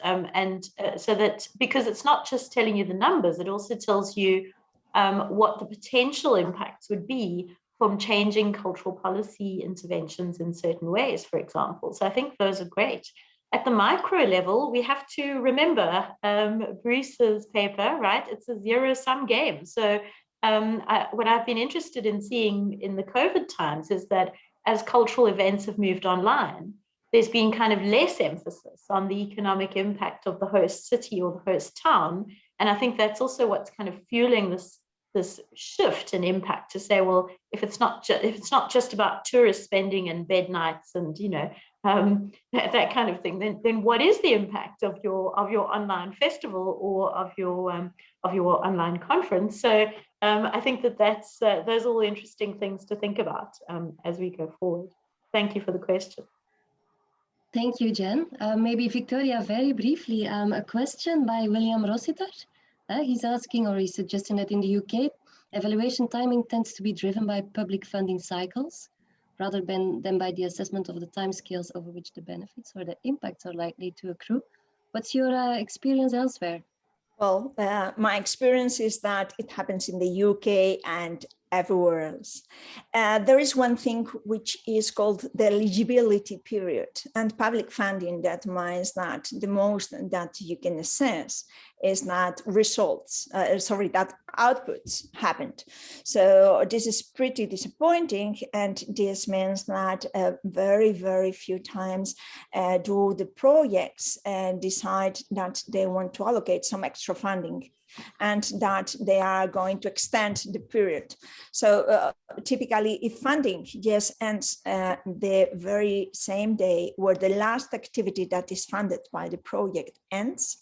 So that, because it's not just telling you the numbers, it also tells you what the potential impacts would be from changing cultural policy interventions in certain ways, for example. So I think those are great. At the micro level, we have to remember Bruce's paper, right? It's a zero-sum game. So what I've been interested in seeing in the COVID times is that as cultural events have moved online, there's been kind of less emphasis on the economic impact of the host city or the host town. And I think that's also what's kind of fueling this shift in impact, to say, well, if it's not just about tourist spending and bed nights and, you know, that kind of thing, then what is the impact of your online festival or of your online conference? So I think that's those are all interesting things to think about as we go forward. Thank you for the question. Thank you, Jen. Maybe Victoria, very briefly, a question by William Rossiter. He's asking, or he's suggesting, that in the UK, evaluation timing tends to be driven by public funding cycles rather than by the assessment of the timescales over which the benefits or the impacts are likely to accrue. What's your experience elsewhere? Well, my experience is that it happens in the UK and everywhere else. There is one thing which is called the eligibility period, and public funding determines that the most that you can assess is that that outputs happened. So this is pretty disappointing, and this means that very, very few times do the projects decide that they want to allocate some extra funding and that they are going to extend the period. So typically, if funding just ends the very same day where the last activity that is funded by the project ends,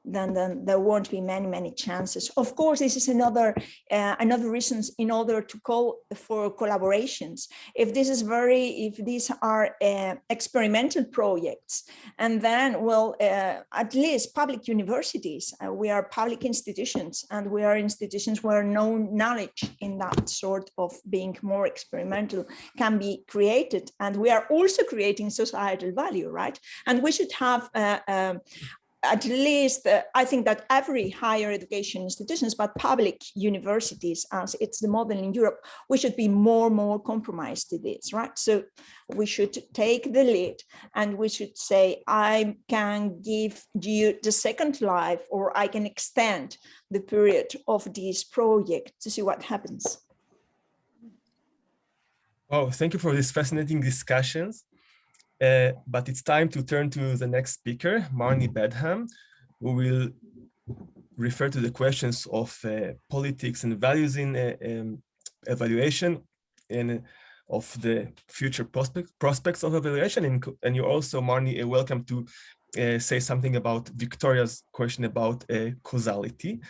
then there won't be many chances. Of course, this is another reasons in order to call for collaborations. If these are experimental projects, and then, well, at least public universities, we are public institutions, and we are institutions where no knowledge in that sort of being more experimental can be created, and we are also creating societal value, right? And we should have at least, I think that every higher education institutions, but public universities, as it's the model in Europe, we should be more compromised to this, right? So we should take the lead, and we should say, I can give you the second life, or I can extend the period of this project to see what happens. Oh, thank you for these fascinating discussions. But it's time to turn to the next speaker, Marnie Badham, who will refer to the questions of politics and values in evaluation, and of the future prospects of evaluation. And you're also, Marnie, welcome to say something about Victoria's question about causality.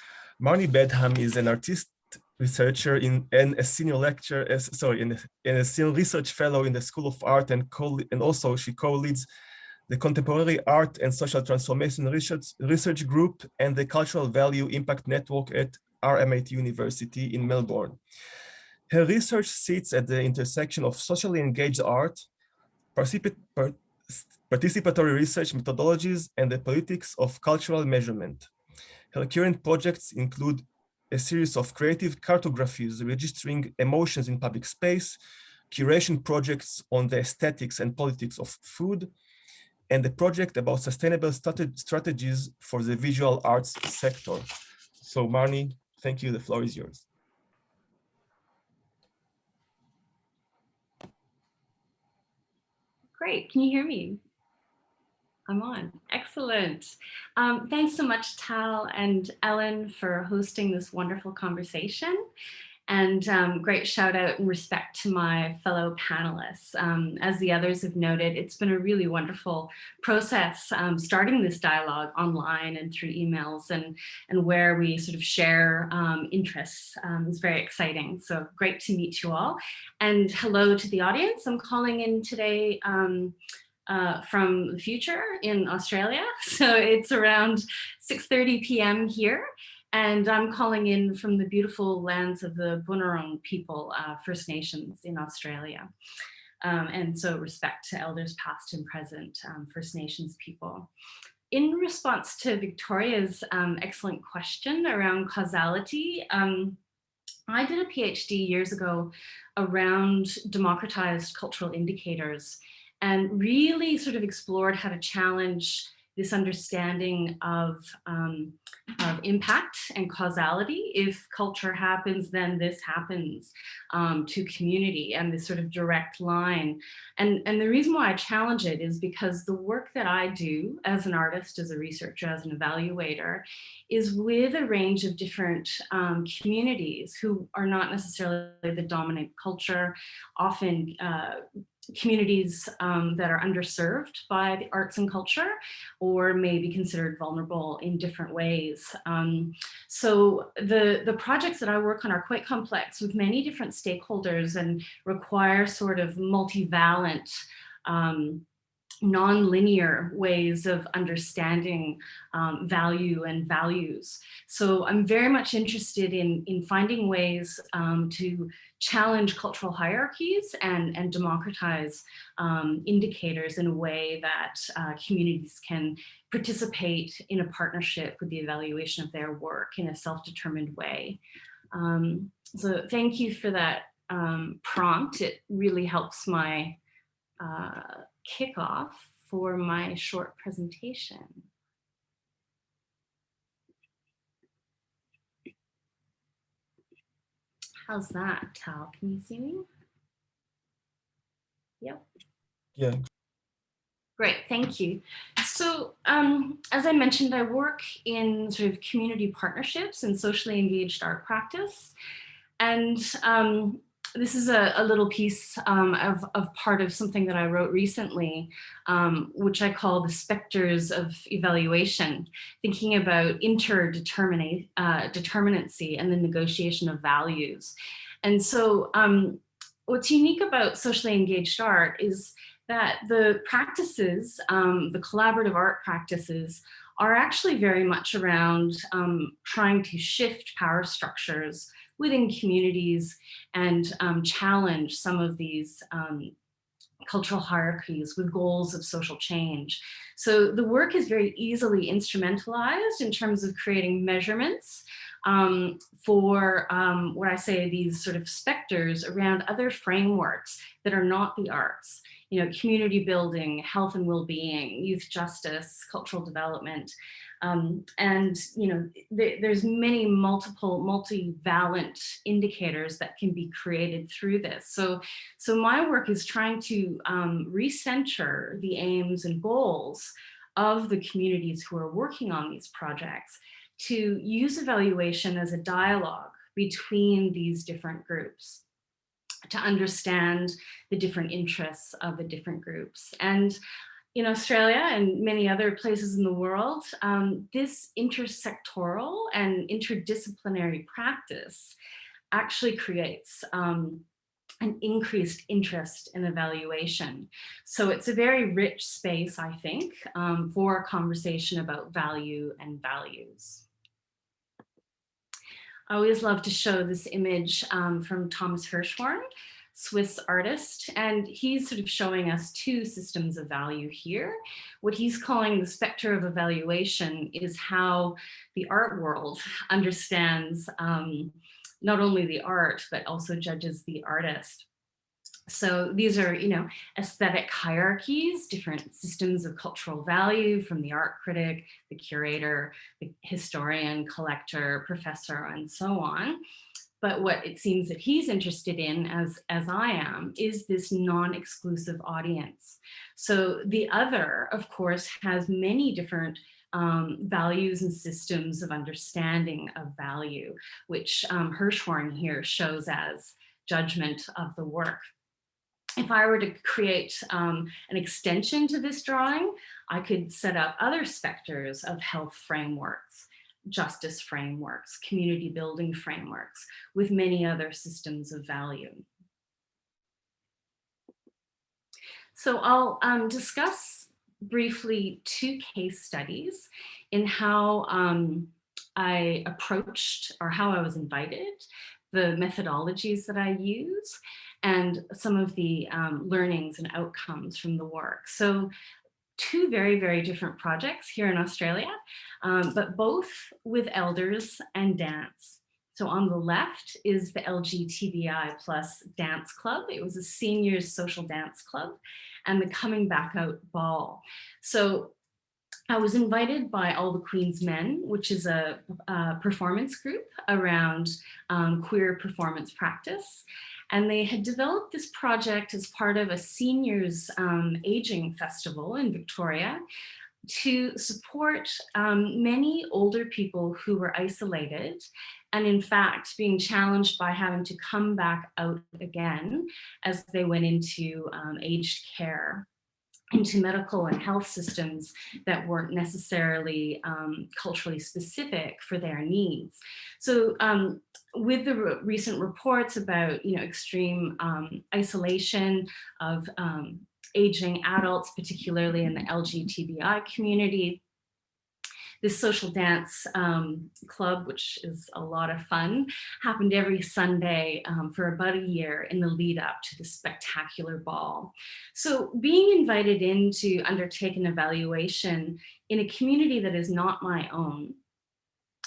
Marnie Badham is an artist researcher and a senior lecturer, and a senior research fellow in the School of Art, and also she co-leads the Contemporary Art and Social Transformation Research Group and the Cultural Value Impact Network at RMIT University in Melbourne. Her research sits at the intersection of socially engaged art, participatory research methodologies, and the politics of cultural measurement. Her current projects include a series of creative cartographies registering emotions in public space, curation projects on the aesthetics and politics of food, and a project about sustainable strategies for the visual arts sector. So Marnie, thank you, the floor is yours. Great, can you hear me? I'm on, excellent. Thanks so much, Tal and Ellen, for hosting this wonderful conversation. And great shout out and respect to my fellow panelists. As the others have noted, it's been a really wonderful process starting this dialogue online and through emails, and where we sort of share interests. It's very exciting. So great to meet you all. And hello to the audience. I'm calling in today from the future in Australia. So it's around 6:30 p.m. here. And I'm calling in from the beautiful lands of the Bunurong people, First Nations in Australia. And so respect to elders past and present, First Nations people. In response to Victoria's excellent question around causality, I did a PhD years ago around democratized cultural indicators, and really sort of explored how to challenge this understanding of impact and causality. If culture happens, then this happens to community, and this sort of direct line. And the reason why I challenge it is because the work that I do as an artist, as a researcher, as an evaluator, is with a range of different communities who are not necessarily the dominant culture, often communities that are underserved by the arts and culture, or may be considered vulnerable in different ways. So the projects that I work on are quite complex, with many different stakeholders, and require sort of multivalent, non-linear ways of understanding value and values. So I'm very much interested in finding ways to challenge cultural hierarchies and democratize indicators in a way that communities can participate in a partnership with the evaluation of their work in a self-determined way. So thank you for that prompt. It really helps my kickoff for my short presentation. How's that, Tal? Can you see me? Yep. Yeah. Great, thank you. So as I mentioned, I work in sort of community partnerships and socially engaged art practice. And this is a little piece of part of something that I wrote recently, which I call the specters of evaluation, thinking about interdeterminacy and the negotiation of values. And so what's unique about socially engaged art is that the practices, the collaborative art practices, are actually very much around trying to shift power structures within communities and challenge some of these cultural hierarchies with goals of social change. So the work is very easily instrumentalized in terms of creating measurements for what I say, these sort of specters around other frameworks that are not the arts. You know, community building, health and well-being, youth justice, cultural development. And you know, there's many multivalent indicators that can be created through this. So my work is trying to recenter the aims and goals of the communities who are working on these projects to use evaluation as a dialogue between these different groups, to understand the different interests of the different groups. And in Australia and many other places in the world, this intersectoral and interdisciplinary practice actually creates an increased interest in evaluation. So it's a very rich space, I think, for a conversation about value and values. I always love to show this image from Thomas Hirschhorn, Swiss artist, and he's sort of showing us two systems of value here. What he's calling the specter of evaluation is how the art world understands not only the art, but also judges the artist. So these are, you know, aesthetic hierarchies, different systems of cultural value from the art critic, the curator, the historian, collector, professor, and so on. But what it seems that he's interested in, as I am, is this non-exclusive audience. So the other, of course, has many different values and systems of understanding of value, which Hirschhorn here shows as judgment of the work. If I were to create an extension to this drawing, I could set up other specters of health frameworks, justice frameworks, community building frameworks, with many other systems of value. So I'll discuss briefly two case studies in how I approached, or how I was invited, the methodologies that I use, and some of the learnings and outcomes from the work. So two very, very different projects here in Australia, but both with elders and dance. So on the left is the LGTBI plus dance club. It was a seniors social dance club, and the Coming Back Out ball. So I was invited by All the Queen's Men, which is a performance group around queer performance practice. And they had developed this project as part of a seniors aging festival in Victoria to support many older people who were isolated and in fact being challenged by having to come back out again as they went into aged care, into medical and health systems that weren't necessarily culturally specific for their needs. So with the recent reports about, you know, extreme isolation of aging adults, particularly in the LGTBI community, this social dance club, which is a lot of fun, happened every Sunday for about a year in the lead up to the spectacular ball. So being invited in to undertake an evaluation in a community that is not my own,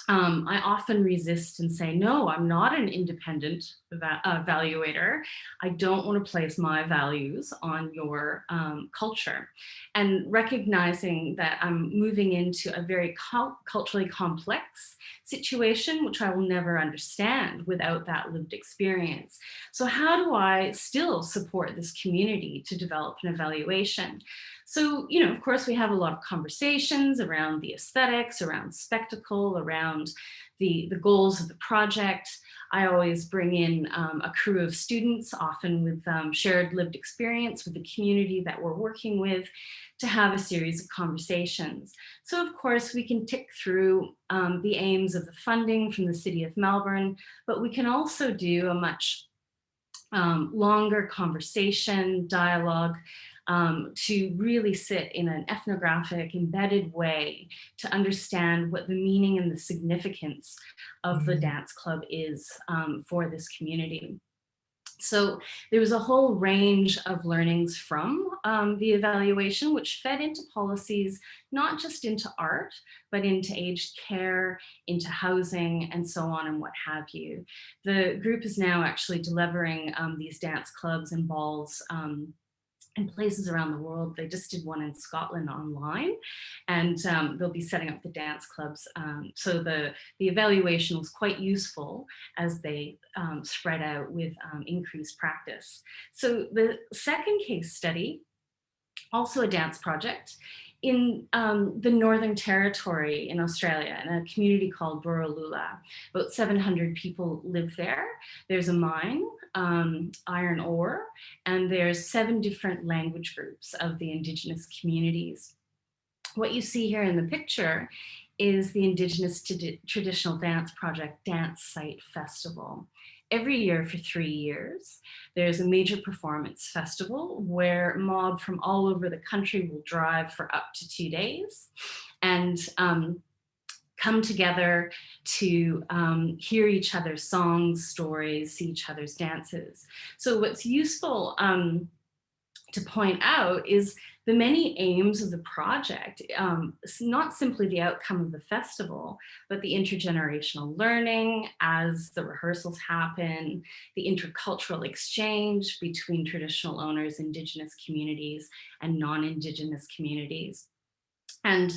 I often resist and say, no, I'm not an independent evaluator. I don't want to place my values on your culture. And recognizing that I'm moving into a very culturally complex situation, which I will never understand without that lived experience. So how do I still support this community to develop an evaluation? So, you know, of course, we have a lot of conversations around the aesthetics, around spectacle, around the goals of the project. I always bring in a crew of students, often with shared lived experience with the community that we're working with, to have a series of conversations. So of course, we can tick through the aims of the funding from the City of Melbourne, but we can also do a much longer conversation, dialogue, to really sit in an ethnographic, embedded way to understand what the meaning and the significance of the dance club is for this community. So there was a whole range of learnings from the evaluation, which fed into policies, not just into art, but into aged care, into housing, and so on and what have you. The group is now actually delivering these dance clubs and balls in places around the world. They just did one in Scotland online, and they'll be setting up the dance clubs. So the evaluation was quite useful as they spread out with increased practice. So the second case study, also a dance project, in the Northern Territory in Australia, in a community called Borroloola. About 700 people live there. There's a mine, iron ore, and there's 7 different language groups of the Indigenous communities. What you see here in the picture is the Indigenous Traditional Dance Project Dance Site Festival. Every year for 3 years, there's a major performance festival where a mob from all over the country will drive for up to 2 days and come together to hear each other's songs, stories, see each other's dances. So what's useful to point out is the many aims of the project, not simply the outcome of the festival, but the intergenerational learning as the rehearsals happen, the intercultural exchange between traditional owners, Indigenous communities, and non-Indigenous communities. And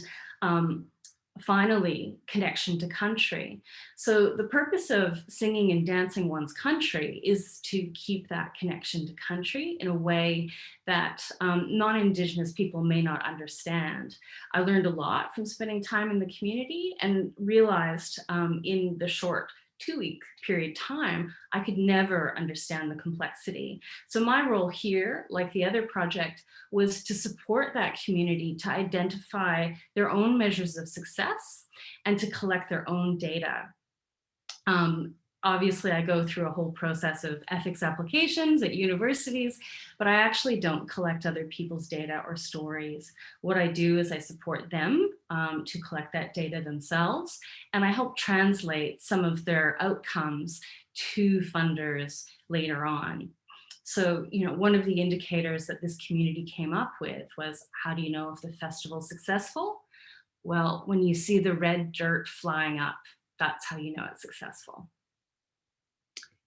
finally, connection to country. So the purpose of singing and dancing one's country is to keep that connection to country in a way that non-Indigenous people may not understand. I learned a lot from spending time in the community and realized in the short 2-week period time, I could never understand the complexity. So my role here, like the other project, was to support that community to identify their own measures of success and to collect their own data. Obviously, I go through a whole process of ethics applications at universities, but I actually don't collect other people's data or stories. What I do is I support them to collect that data themselves, and I help translate some of their outcomes to funders later on. So, you know, one of the indicators that this community came up with was, how do you know if the festival's successful? Well, when you see the red dirt flying up, that's how you know it's successful.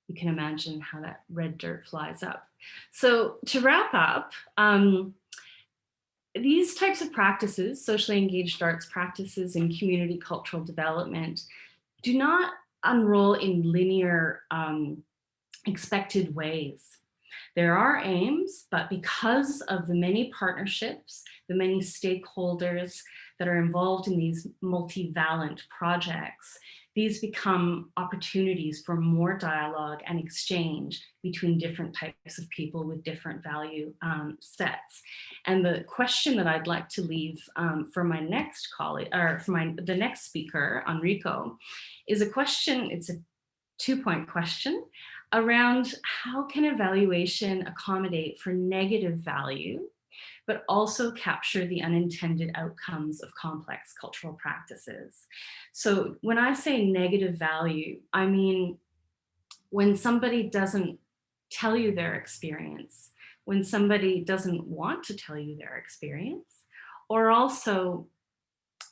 You can imagine how that red dirt flies up. So to wrap up, these types of practices, socially engaged arts practices and community cultural development, do not unroll in linear expected ways. There are aims, but because of the many partnerships, the many stakeholders that are involved in these multivalent projects, these become opportunities for more dialogue and exchange between different types of people with different value sets. And the question that I'd like to leave for my next colleague, or for the next speaker, Enrico, is a question. It's a 2-point question around how can evaluation accommodate for negative value, but also capture the unintended outcomes of complex cultural practices. So when I say negative value, I mean when somebody doesn't tell you their experience, when somebody doesn't want to tell you their experience, or also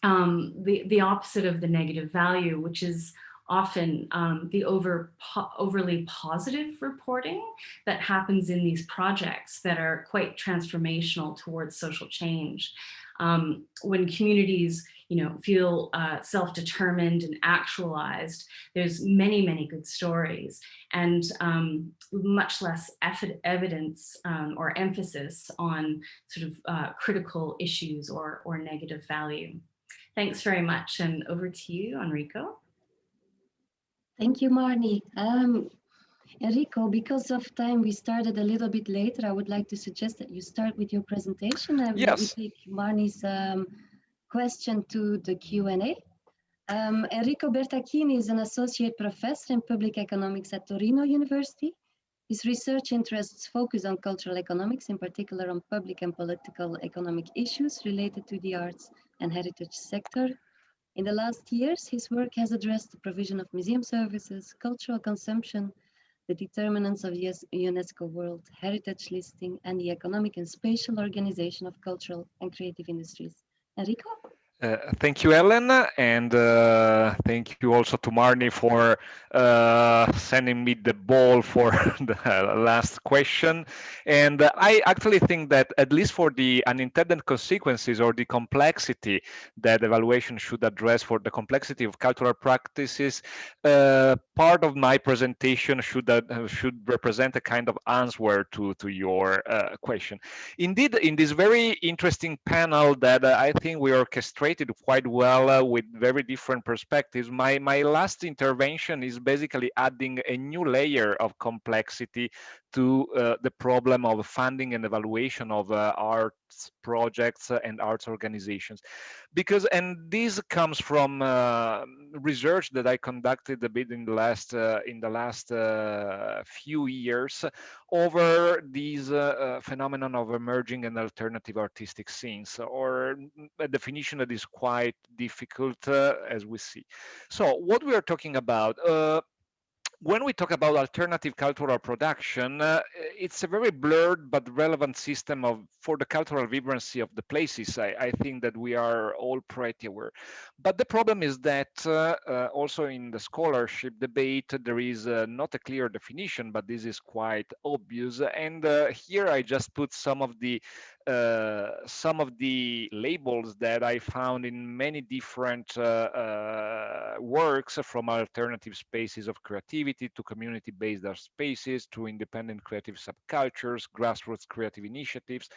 the opposite of the negative value, which is often the overly positive reporting that happens in these projects that are quite transformational towards social change. When communities, feel self-determined and actualized, there's many, many good stories, and much less evidence or emphasis on sort of critical issues or negative value. Thanks very much, and over to you, Enrico. Thank you, Marnie. Enrico, because of time, we started a little bit later. I would like to suggest that you start with your presentation and we take Marnie's question to the Q&A. Enrico Bertacchini is an associate professor in public economics at Torino University. His research interests focus on cultural economics, in particular on public and political economic issues related to the arts and heritage sector. In the last years, his work has addressed the provision of museum services, cultural consumption, the determinants of UNESCO World Heritage Listing, and the economic and spatial organization of cultural and creative industries. Enrico? Thank you, Ellen, and thank you also to Marnie for sending me the ball for the last question. And I actually think that at least for the unintended consequences or the complexity that evaluation should address for the complexity of cultural practices, part of my presentation should represent a kind of answer to your question. Indeed, in this very interesting panel that I think we orchestrated quite well with very different perspectives, my last intervention is basically adding a new layer of complexity to the problem of funding and evaluation of arts projects and arts organizations. Because, and this comes from research that I conducted a bit in the last few years over these phenomenon of emerging and alternative artistic scenes, or a definition that is quite difficult as we see. So what we are talking about, when we talk about alternative cultural production, it's a very blurred but relevant system for the cultural vibrancy of the places. I think that we are all pretty aware. But the problem is that also in the scholarship debate, there is not a clear definition, but this is quite obvious. And here I just put some of the labels that I found in many different works, from alternative spaces of creativity to community-based art spaces, to independent creative subcultures, grassroots creative initiatives,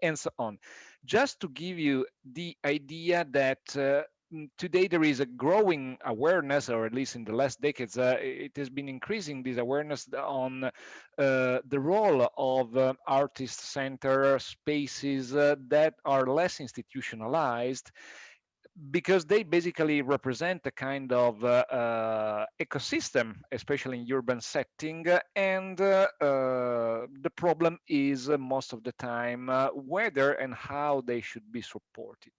and so on. Just to give you the idea that today there is a growing awareness, or at least in the last decades, it has been increasing this awareness on the role of artist-centered spaces that are less institutionalized, because they basically represent a kind of ecosystem, especially in urban setting, and the problem is most of the time whether and how they should be supported.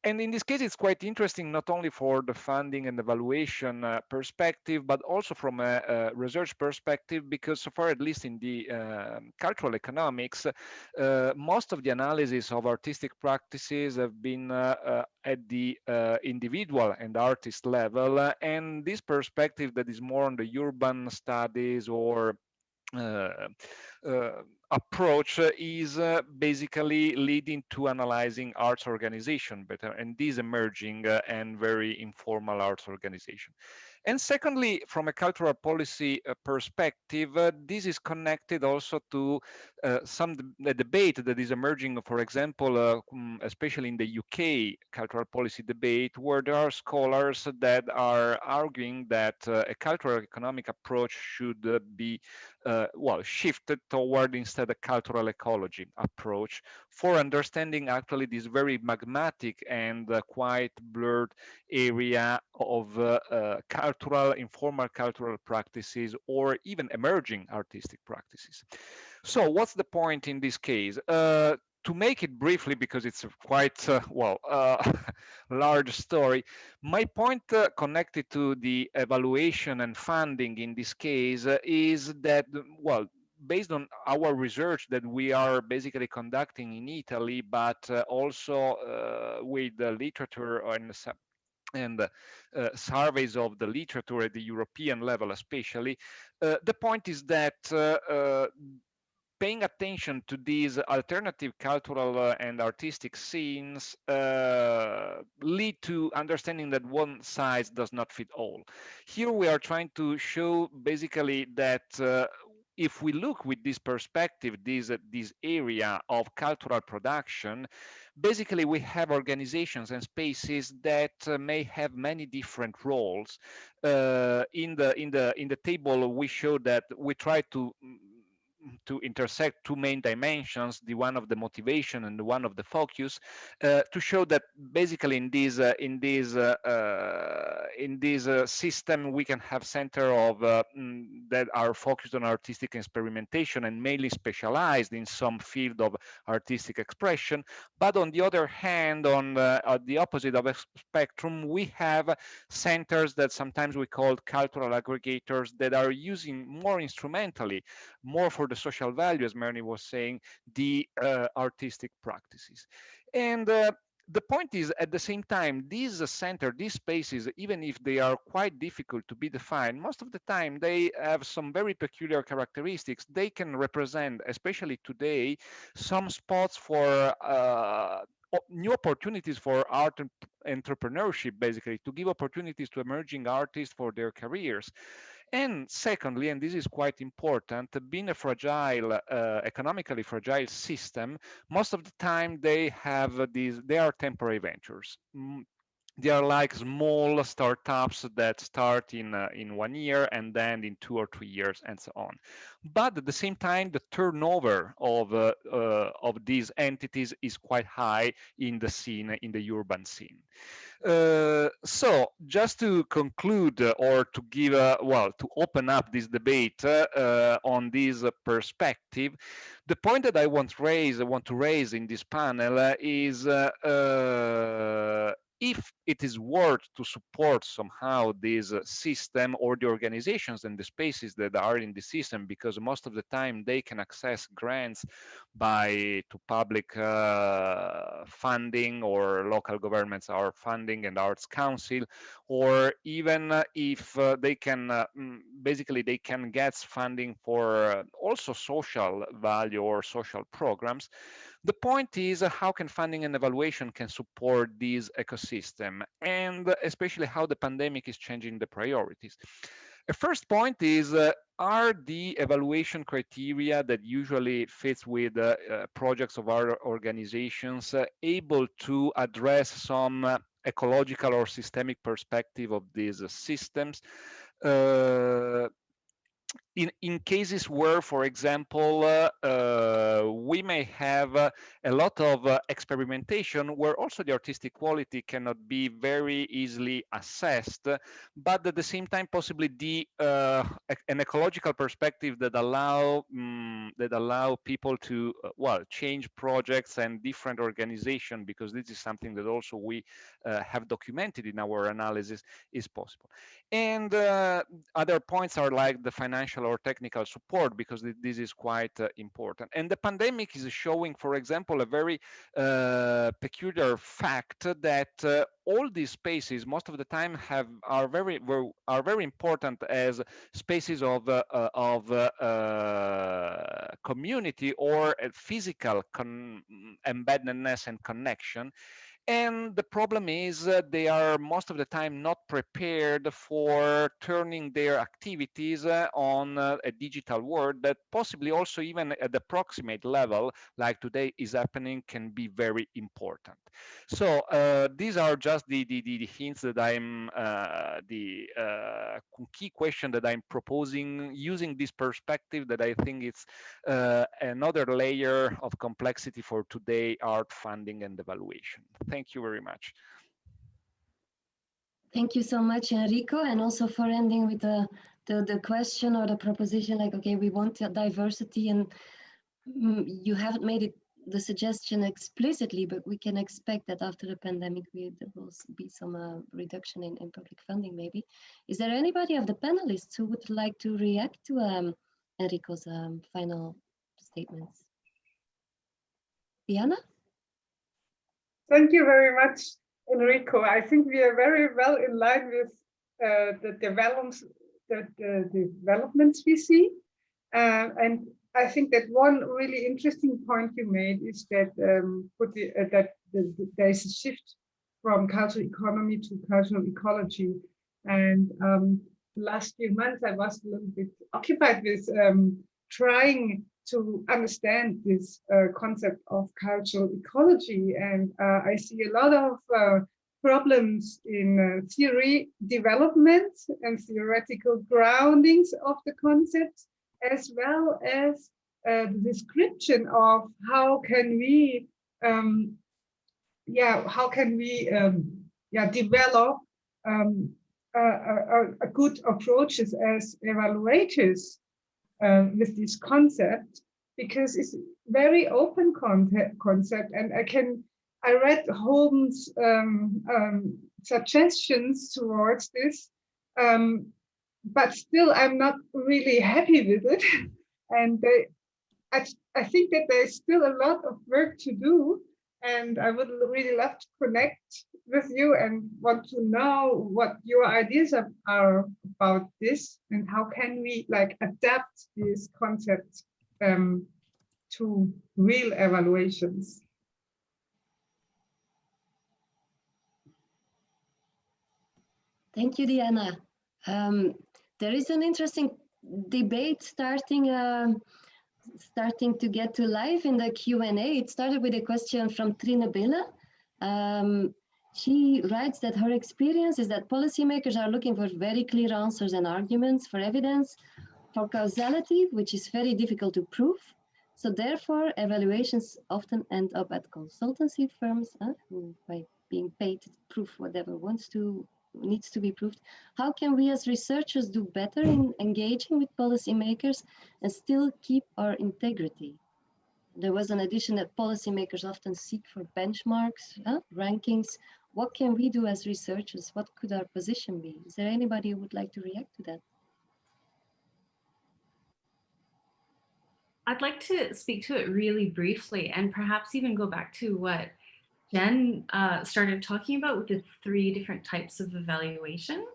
And in this case, it's quite interesting, not only for the funding and evaluation perspective, but also from a research perspective, because so far, at least in the cultural economics, most of the analysis of artistic practices have been at the individual and artist level. And this perspective that is more on the urban studies or approach is basically leading to analyzing arts organization better, and these emerging and very informal arts organization. And secondly, from a cultural policy perspective, this is connected also to some debate that is emerging, for example, especially in the UK cultural policy debate, where there are scholars that are arguing that a cultural economic approach should be shifted toward instead a cultural ecology approach for understanding actually this very magmatic and quite blurred area of informal cultural practices, or even emerging artistic practices. So what's the point in this case? To make it briefly, because it's a quite large story, my point connected to the evaluation and funding in this case is that, based on our research that we are basically conducting in Italy, but also with the literature and surveys of the literature at the European level especially, the point is that paying attention to these alternative cultural and artistic scenes lead to understanding that one size does not fit all. Here we are trying to show basically that if we look with this perspective, this area of cultural production, basically we have organizations and spaces that may have many different roles. In the table, we show that we try to intersect two main dimensions, the one of the motivation and the one of the focus, to show that basically in this system we can have center of that are focused on artistic experimentation and mainly specialized in some field of artistic expression. But on the other hand, on the opposite of a spectrum, we have centers that sometimes we call cultural aggregators that are using more instrumentally, more for the social value, as Marnie was saying, the artistic practices. And the point is, at the same time, these these spaces, even if they are quite difficult to be defined, most of the time they have some very peculiar characteristics. They can represent, especially today, some spots for new opportunities for art and entrepreneurship, basically, to give opportunities to emerging artists for their careers. And secondly, and this is quite important, being a fragile, economically fragile system, most of the time they have they are temporary ventures. They are like small startups that start in 1 year and then in 2 or 3 years and so on. But at the same time, the turnover of these entities is quite high in the scene, in the urban scene. So just to conclude or to give well, to open up this debate on this perspective, the point that I want to raise in this panel is if it is worth to support somehow this system or the organizations and the spaces that are in the system, because most of the time they can access grants to public funding, or local governments are funding and arts council, or even if they can basically they can get funding for also social value or social programs. The point is how can funding and evaluation can support this ecosystem, and especially how the pandemic is changing the priorities. The first point is, are the evaluation criteria that usually fits with projects of our organizations able to address some ecological or systemic perspective of these systems? In cases where, for example, we may have a lot of experimentation where also the artistic quality cannot be very easily assessed, but at the same time possibly an ecological perspective that allow people to well, change projects and different organization, because this is something that also we have documented in our analysis, is possible. And other points are like the financial or technical support, because this is quite important. And the pandemic is showing, for example, a very peculiar fact that all these spaces most of the time are very important as spaces of community or physical embeddedness and connection. And the problem is they are most of the time not prepared for turning their activities on a digital world that possibly also even at the proximate level, like today is happening, can be very important. So these are just the hints that I'm, the key question that I'm proposing using this perspective, that I think it's another layer of complexity for today art funding and evaluation. Thank you very much. Thank you so much, Enrico, and also for ending with the question or the proposition, like, okay, we want diversity, and you haven't made it the suggestion explicitly, but we can expect that after the pandemic, there will be some reduction in public funding, maybe. Is there anybody of the panelists who would like to react to Enrico's final statements? Diana? Thank you very much. Enrico. I think we are very well in line with the developments we see. And I think that one really interesting point you made is that there's a shift from cultural economy to cultural ecology. And the last few months, I was a little bit occupied with trying to understand this concept of cultural ecology. And I see a lot of problems in theory development and theoretical groundings of the concepts, as well as the description of how can we develop a good approaches as evaluators with this concept, because it's very open concept, and I read Holmes' suggestions towards this, but still I'm not really happy with it. And I think that there's still a lot of work to do, and I would really love to connect with you and want to know what your ideas are about this, and how can we adapt these concepts to real evaluations. Thank you, Diana. There is an interesting debate starting to get to life in the Q&A. It started with a question from Trine Bille. She writes that her experience is that policymakers are looking for very clear answers and arguments for evidence, for causality, which is very difficult to prove. So therefore, evaluations often end up at consultancy firms who, by being paid to prove whatever needs to be proved. How can we as researchers do better in engaging with policymakers and still keep our integrity? There was an addition that policymakers often seek for benchmarks, rankings. What can we do as researchers? What could our position be? Is there anybody who would like to react to that? I'd like to speak to it really briefly, and perhaps even go back to what Jen started talking about with the 3 different types of evaluation.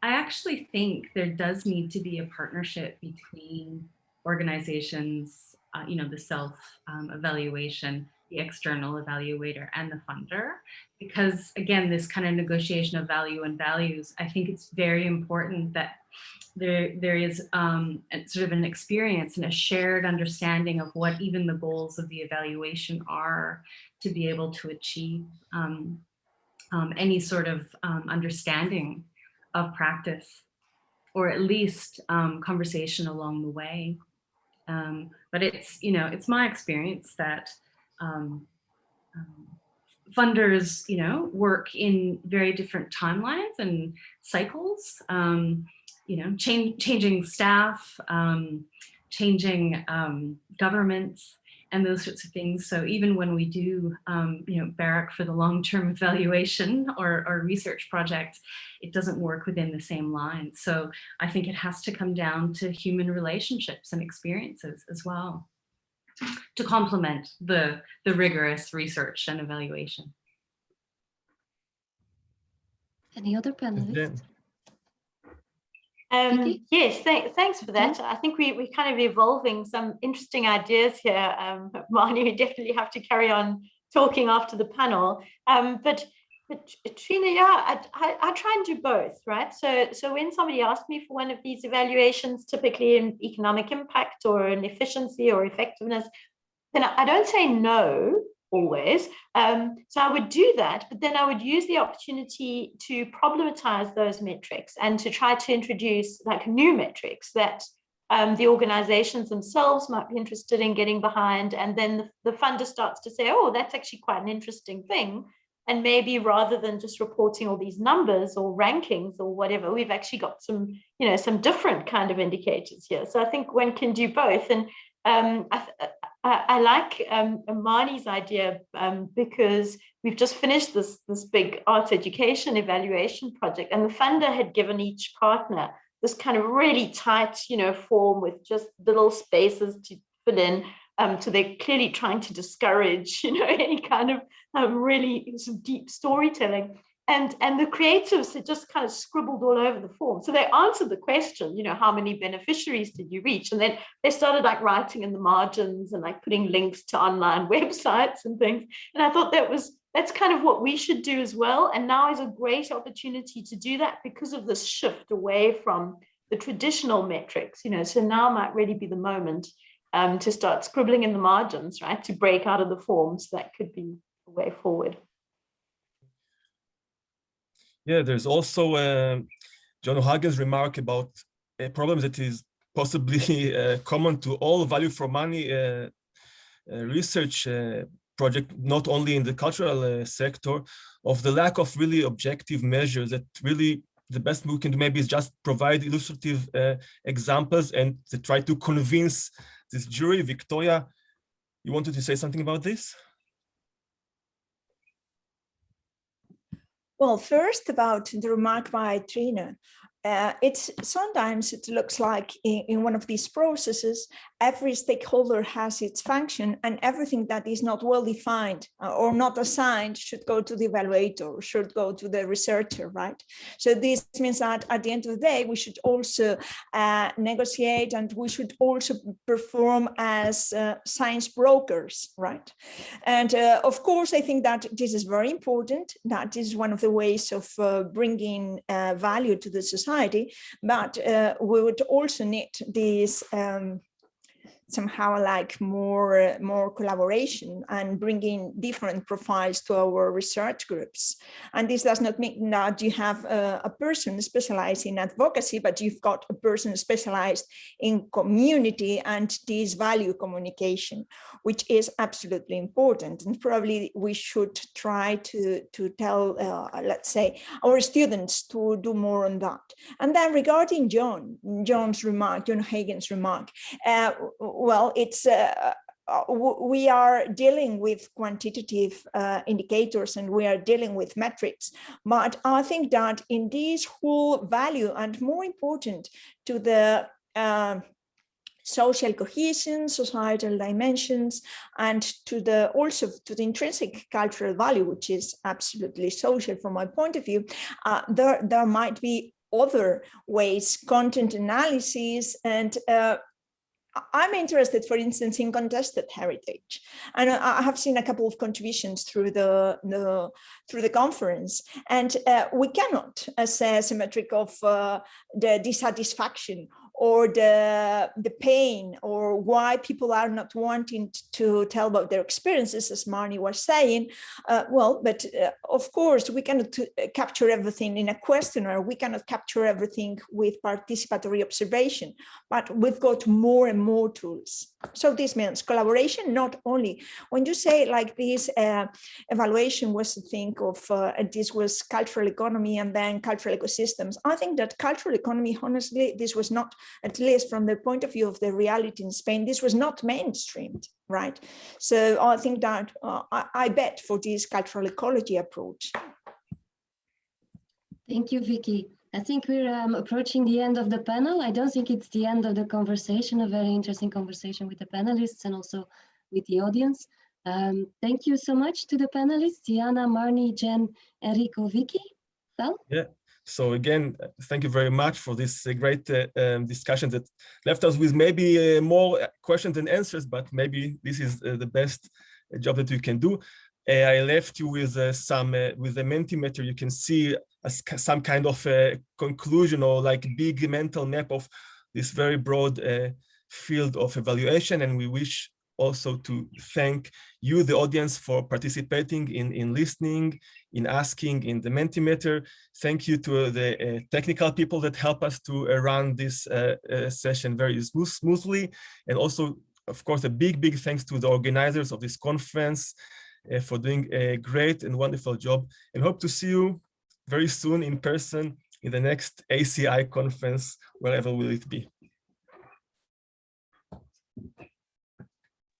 I actually think there does need to be a partnership between organizations, the self-evaluation, the external evaluator, and the funder, because again, this kind of negotiation of value and values, I think it's very important that there is sort of an experience and a shared understanding of what even the goals of the evaluation are, to be able to achieve any sort of understanding of practice, or at least conversation along the way. But it's my experience that funders, work in very different timelines and cycles. Changing staff, changing governments, and those sorts of things. So even when we do, barrack for the long-term evaluation or research project, it doesn't work within the same line. So I think it has to come down to human relationships and experiences as well, to complement the rigorous research and evaluation. Any other panelists? Yes, thanks for that. I think we're kind of evolving some interesting ideas here. Marnie, we definitely have to carry on talking after the panel. But Trina, yeah, I try and do both, right? So when somebody asks me for one of these evaluations, typically in economic impact or in efficiency or effectiveness, then I don't say no always. So I would do that, but then I would use the opportunity to problematize those metrics and to try to introduce new metrics that the organizations themselves might be interested in getting behind. And then the funder starts to say, oh, that's actually quite an interesting thing. And maybe rather than just reporting all these numbers or rankings or whatever, we've actually got some different kind of indicators here. So I think one can do both. And I like Marnie's idea because we've just finished this big arts education evaluation project, and the funder had given each partner this kind of really tight, form with just little spaces to fill in, So they're clearly trying to discourage, any kind of really sort of deep storytelling. And the creatives had just kind of scribbled all over the form. So they answered the question, how many beneficiaries did you reach? And then they started like writing in the margins and like putting links to online websites and things. And I thought that's kind of what we should do as well. And now is a great opportunity to do that because of this shift away from the traditional metrics, so now might really be the moment to start scribbling in the margins, right? To break out of the forms. That could be a way forward. Yeah, there's also John O'Hagan's remark about a problem that is possibly common to all value for money research project, not only in the cultural sector, of the lack of really objective measures. That really the best we can do maybe is just provide illustrative examples and to try to convince this jury. Victoria, you wanted to say something about this? Well, first about the remark by Trina. Sometimes it looks like in one of these processes, every stakeholder has its function and everything that is not well defined or not assigned should go to the evaluator, should go to the researcher, right? So this means that at the end of the day, we should also negotiate and we should also perform as science brokers, right? And of course, I think that this is very important. That is one of the ways of bringing value to the society. But we would also need this somehow like more collaboration and bringing different profiles to our research groups. And this does not mean that you have a person specialized in advocacy, but you've got a person specialized in community and this value communication, which is absolutely important. And probably we should try to tell, let's say, our students to do more on that. And then regarding John's remark, John Hagen's remark, well, it's we are dealing with quantitative indicators and we are dealing with metrics, but I think that in this whole value and more important to the social cohesion, societal dimensions, and also to the intrinsic cultural value, which is absolutely social from my point of view, there might be other ways, content analysis, and I'm interested, for instance, in contested heritage, and I have seen a couple of contributions through the conference, and we cannot assess a metric of the dissatisfaction or the pain or why people are not wanting to tell about their experiences, as Marnie was saying. But of course, we cannot capture everything in a questionnaire. We cannot capture everything with participatory observation, but we've got more and more tools. So this means collaboration, not only when you say like this evaluation was to think of this was cultural economy and then cultural ecosystems. I think that cultural economy, honestly, this was not, at least from the point of view of the reality in Spain, this was not mainstreamed, right? So I think that I bet for this cultural ecology approach. Thank you, Vicky. I think we're approaching the end of the panel. I don't think it's the end of the conversation, a very interesting conversation with the panelists and also with the audience. Thank you so much to the panelists, Diana, Marnie, Jen, Enrico, Vicky. Well? Yeah. So again, thank you very much for this great discussion that left us with maybe more questions than answers, but maybe this is the best job that you can do. I left you with with the Mentimeter. You can see some kind of conclusion or like big mental map of this very broad field of evaluation. And we wish also to thank you, the audience, for participating in listening, in asking in the Mentimeter. Thank you to the technical people that help us to run this session very smoothly. And also, of course, a big thanks to the organizers of this conference for doing a great and wonderful job. And hope to see you very soon in person in the next ACI conference, wherever will it be.